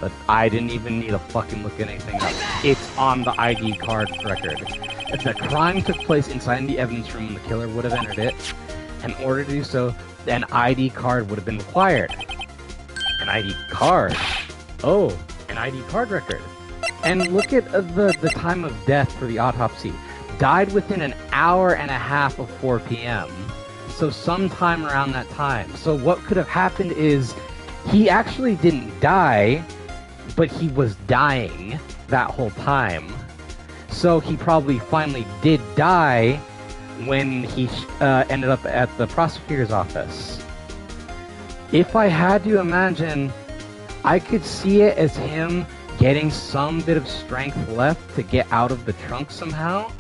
But I didn't even need to fucking look anything up. It's on the ID card record. If the crime took place inside the evidence room and the killer would have entered it, in order to do so, an ID card would have been required. An ID card? Oh, an ID card record. And look at the time of death for the autopsy. Died within an hour and a half of 4 p.m. So sometime around that time. So what could have happened is he actually didn't die, but he was dying that whole time. So he probably finally did die when he ended up at the prosecutor's office. If I had to imagine, I could see it as him getting some bit of strength left to get out of the trunk somehow,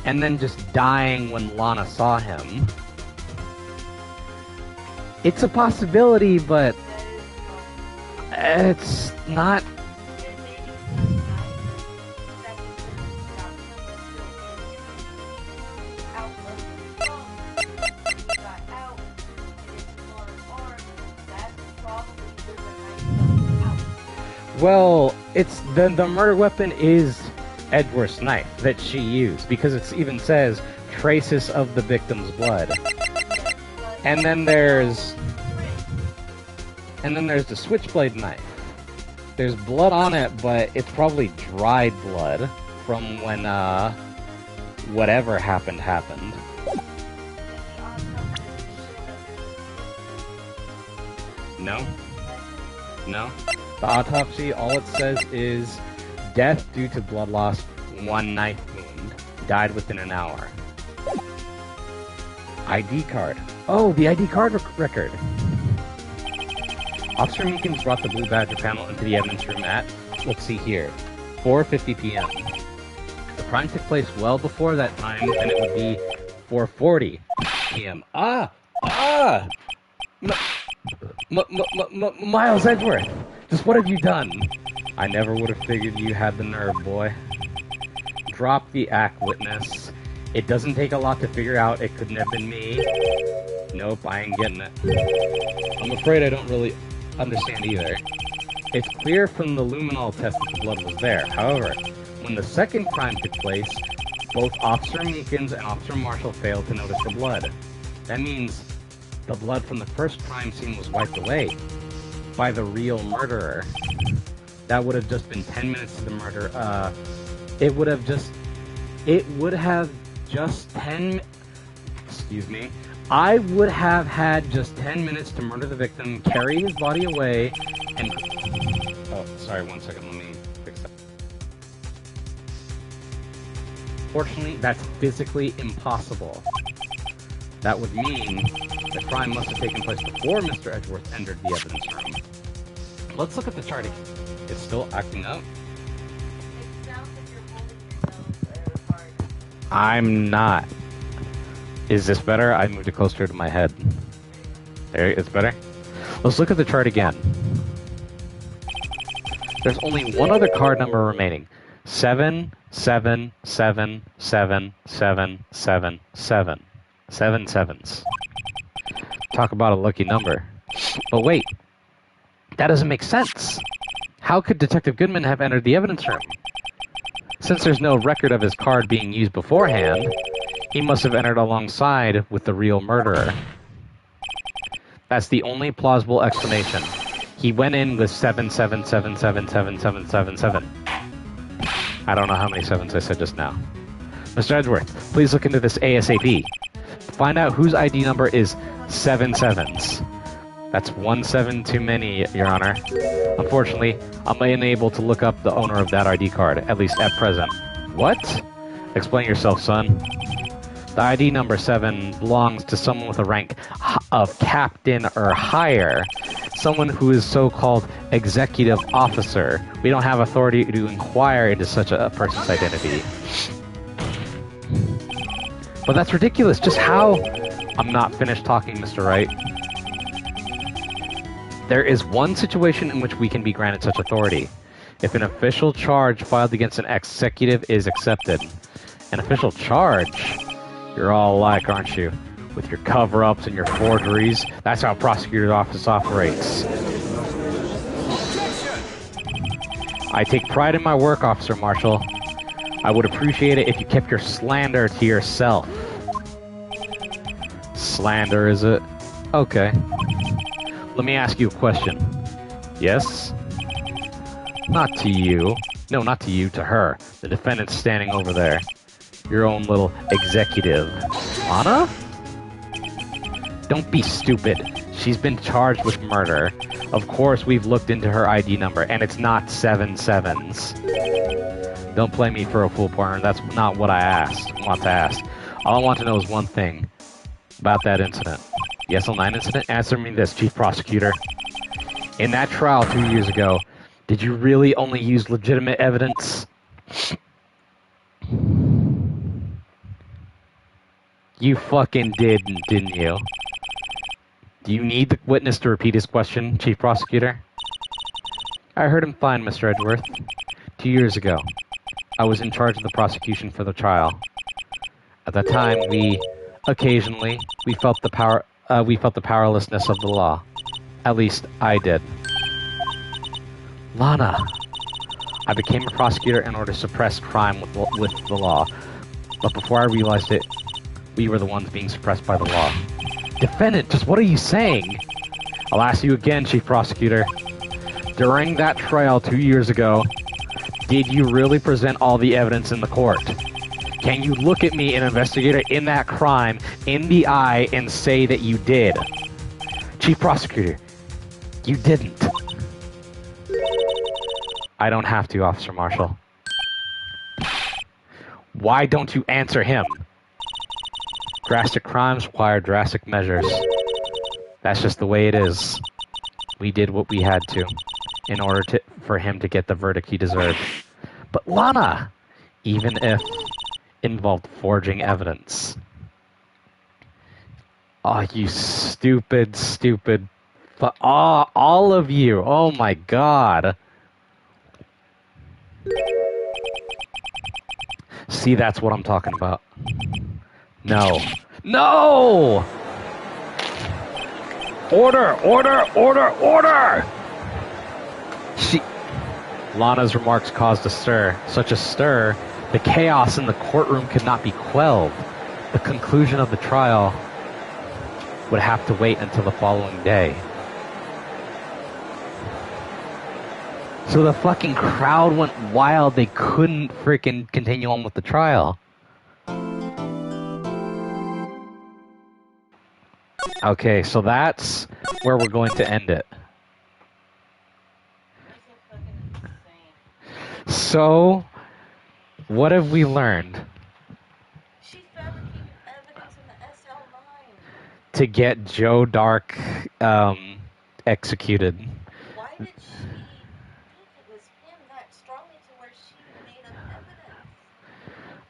and then just dying when Lana saw him. It's a possibility, but it's not. Well, it's the murder weapon is Edgeworth's knife that she used, because it even says traces of the victim's blood. And then there's the switchblade knife. There's blood on it, but it's probably dried blood from when whatever happened. No. The autopsy, all it says is death due to blood loss, 1 knife wound. Died within an hour. ID card. Oh, the ID card record. Officer Meekins brought the Blue Badger panel into the evidence room at, let's see here, 4:50 p.m. The crime took place well before that time, and it would be 4:40 p.m. Miles Edgeworth! Just what have you done? I never would have figured you had the nerve, boy. Drop the act, witness. It doesn't take a lot to figure out it couldn't have been me. Nope, I ain't getting it. I'm afraid I don't really understand either. It's clear from the luminol test that the blood was there. However, when the second crime took place, both Officer Meekins and Officer Marshall failed to notice the blood. That means the blood from the first crime scene was wiped away by the real murderer. That would have just been 10 minutes to the murder. It would have just 10... Excuse me. I would have had just 10 minutes to murder the victim, carry his body away, and... Oh, sorry, 1 second, let me fix that. Fortunately, that's physically impossible. That would mean the crime must have taken place before Mr. Edgeworth entered the evidence room. Let's look at the chart again. It's still acting up. It sounds like you're holding yourself apart. I'm not. Is this better? I moved it closer to my head. There, it's better. Let's look at the chart again. There's only one other card number remaining. 7, 7, 7, 7, 7, 7, 7. 7 sevens. Talk about a lucky number. But wait, that doesn't make sense. How could Detective Goodman have entered the evidence room? Since there's no record of his card being used beforehand, he must have entered alongside with the real murderer. That's the only plausible explanation. He went in with 7, 7, 7, 7, 7, 7, 7, 7. I don't know how many sevens I said just now. Mr. Edgeworth, please look into this ASAP. Find out whose ID number is 7 sevens. That's 1 7 too many, Your Honor. Unfortunately, I'm unable to look up the owner of that ID card, at least at present. What? Explain yourself, son. The ID number 7 belongs to someone with a rank of captain or higher. Someone who is so-called executive officer. We don't have authority to inquire into such a person's identity. But that's ridiculous. Just how... I'm not finished talking, Mr. Wright. There is one situation in which we can be granted such authority. If an official charge filed against an executive is accepted. An official charge? You're all alike, aren't you? With your cover-ups and your forgeries. That's how a prosecutor's office operates. I take pride in my work, Officer Marshall. I would appreciate it if you kept your slander to yourself. Slander, is it? Okay. Let me ask you a question. Yes? Not to you. No, not to you, to her. The defendant's standing over there. Your own little executive. Anna? Don't be stupid. She's been charged with murder. Of course, we've looked into her ID number, and it's not 7 sevens. Don't play me for a fool, partner. That's not what I want to ask. All I want to know is one thing about that incident. The SL9 incident? Answer me this, Chief Prosecutor. In that trial 2 years ago, did you really only use legitimate evidence? You fucking didn't you? Do you need the witness to repeat his question, Chief Prosecutor? I heard him fine, Mr. Edgeworth. 2 years ago, I was in charge of the prosecution for the trial. At that time, we felt the powerlessness of the law. At least, I did. Lana, I became a prosecutor in order to suppress crime with the law. But before I realized it, we were the ones being suppressed by the law. Defendant, just what are you saying? I'll ask you again, Chief Prosecutor. During that trial 2 years ago, did you really present all the evidence in the court? Can you look at me, an investigator in that crime, in the eye and say that you did? Chief Prosecutor, you didn't. I don't have to, Officer Marshall. Why don't you answer him? Drastic crimes require drastic measures. That's just the way it is. We did what we had to in order for him to get the verdict he deserved. But Lana, even if it involved forging evidence. Oh, you stupid. All of you. Oh my God. See, that's what I'm talking about. No. No! Order! Lana's remarks caused a stir. Such a stir, the chaos in the courtroom could not be quelled. The conclusion of the trial would have to wait until the following day. So the fucking crowd went wild. They couldn't freaking continue on with the trial. Okay, so that's where we're going to end it. This is fucking insane. So, what have we learned? She fabricated evidence in the SL9. To get Joe Darke executed. Why did she think it was him that strongly to where she made up evidence?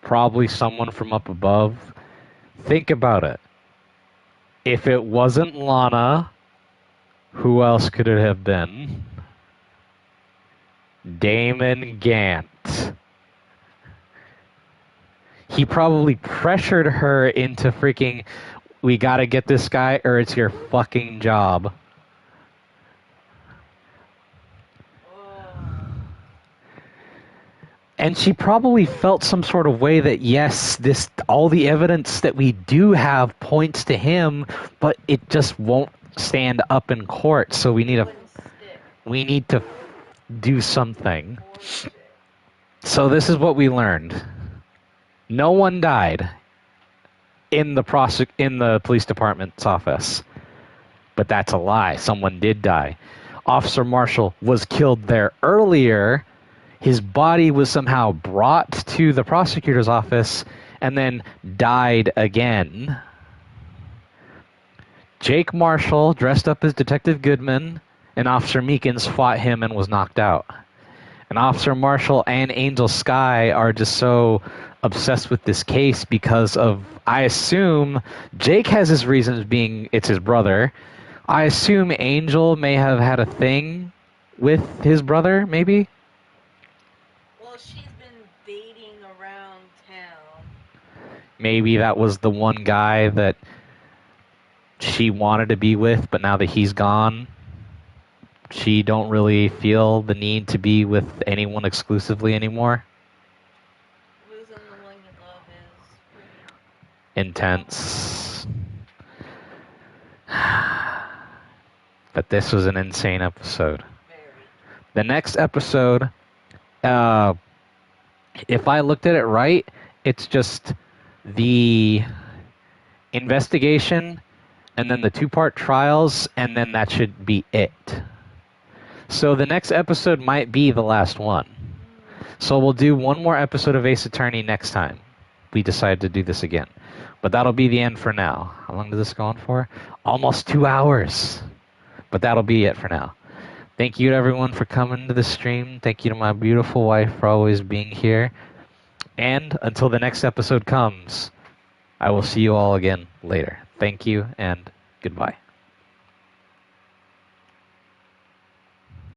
Probably someone from up above. Think about it. If it wasn't Lana, who else could it have been? Damon Gant. He probably pressured her into freaking, we gotta get this guy or it's your fucking job. And she probably felt some sort of way that, yes, all the evidence that we do have points to him, but it just won't stand up in court. So we need to do something. So this is what we learned. No one died in the police department's office. But that's a lie. Someone did die. Officer Marshall was killed there earlier. His body was somehow brought to the prosecutor's office and then died again. Jake Marshall, dressed up as Detective Goodman, and Officer Meekins fought him and was knocked out. And Officer Marshall and Angel Sky are just so obsessed with this case because of, I assume, Jake has his reasons being it's his brother. I assume Angel may have had a thing with his brother, maybe? Well, she's been dating around town. Maybe that was the one guy that she wanted to be with, but now that he's gone, she don't really feel the need to be with anyone exclusively anymore. Losing the one you love is pretty Intense. But this was an insane episode. very. The next episode, if I looked at it right, it's just the investigation and then the two-part trials, and then that should be it. So the next episode might be the last one. So we'll do one more episode of Ace Attorney next time. We decide to do this again. But that'll be the end for now. How long did this go on for? Almost 2 hours. But that'll be it for now. Thank you to everyone for coming to the stream. Thank you to my beautiful wife for always being here. And until the next episode comes, I will see you all again later. Thank you and goodbye.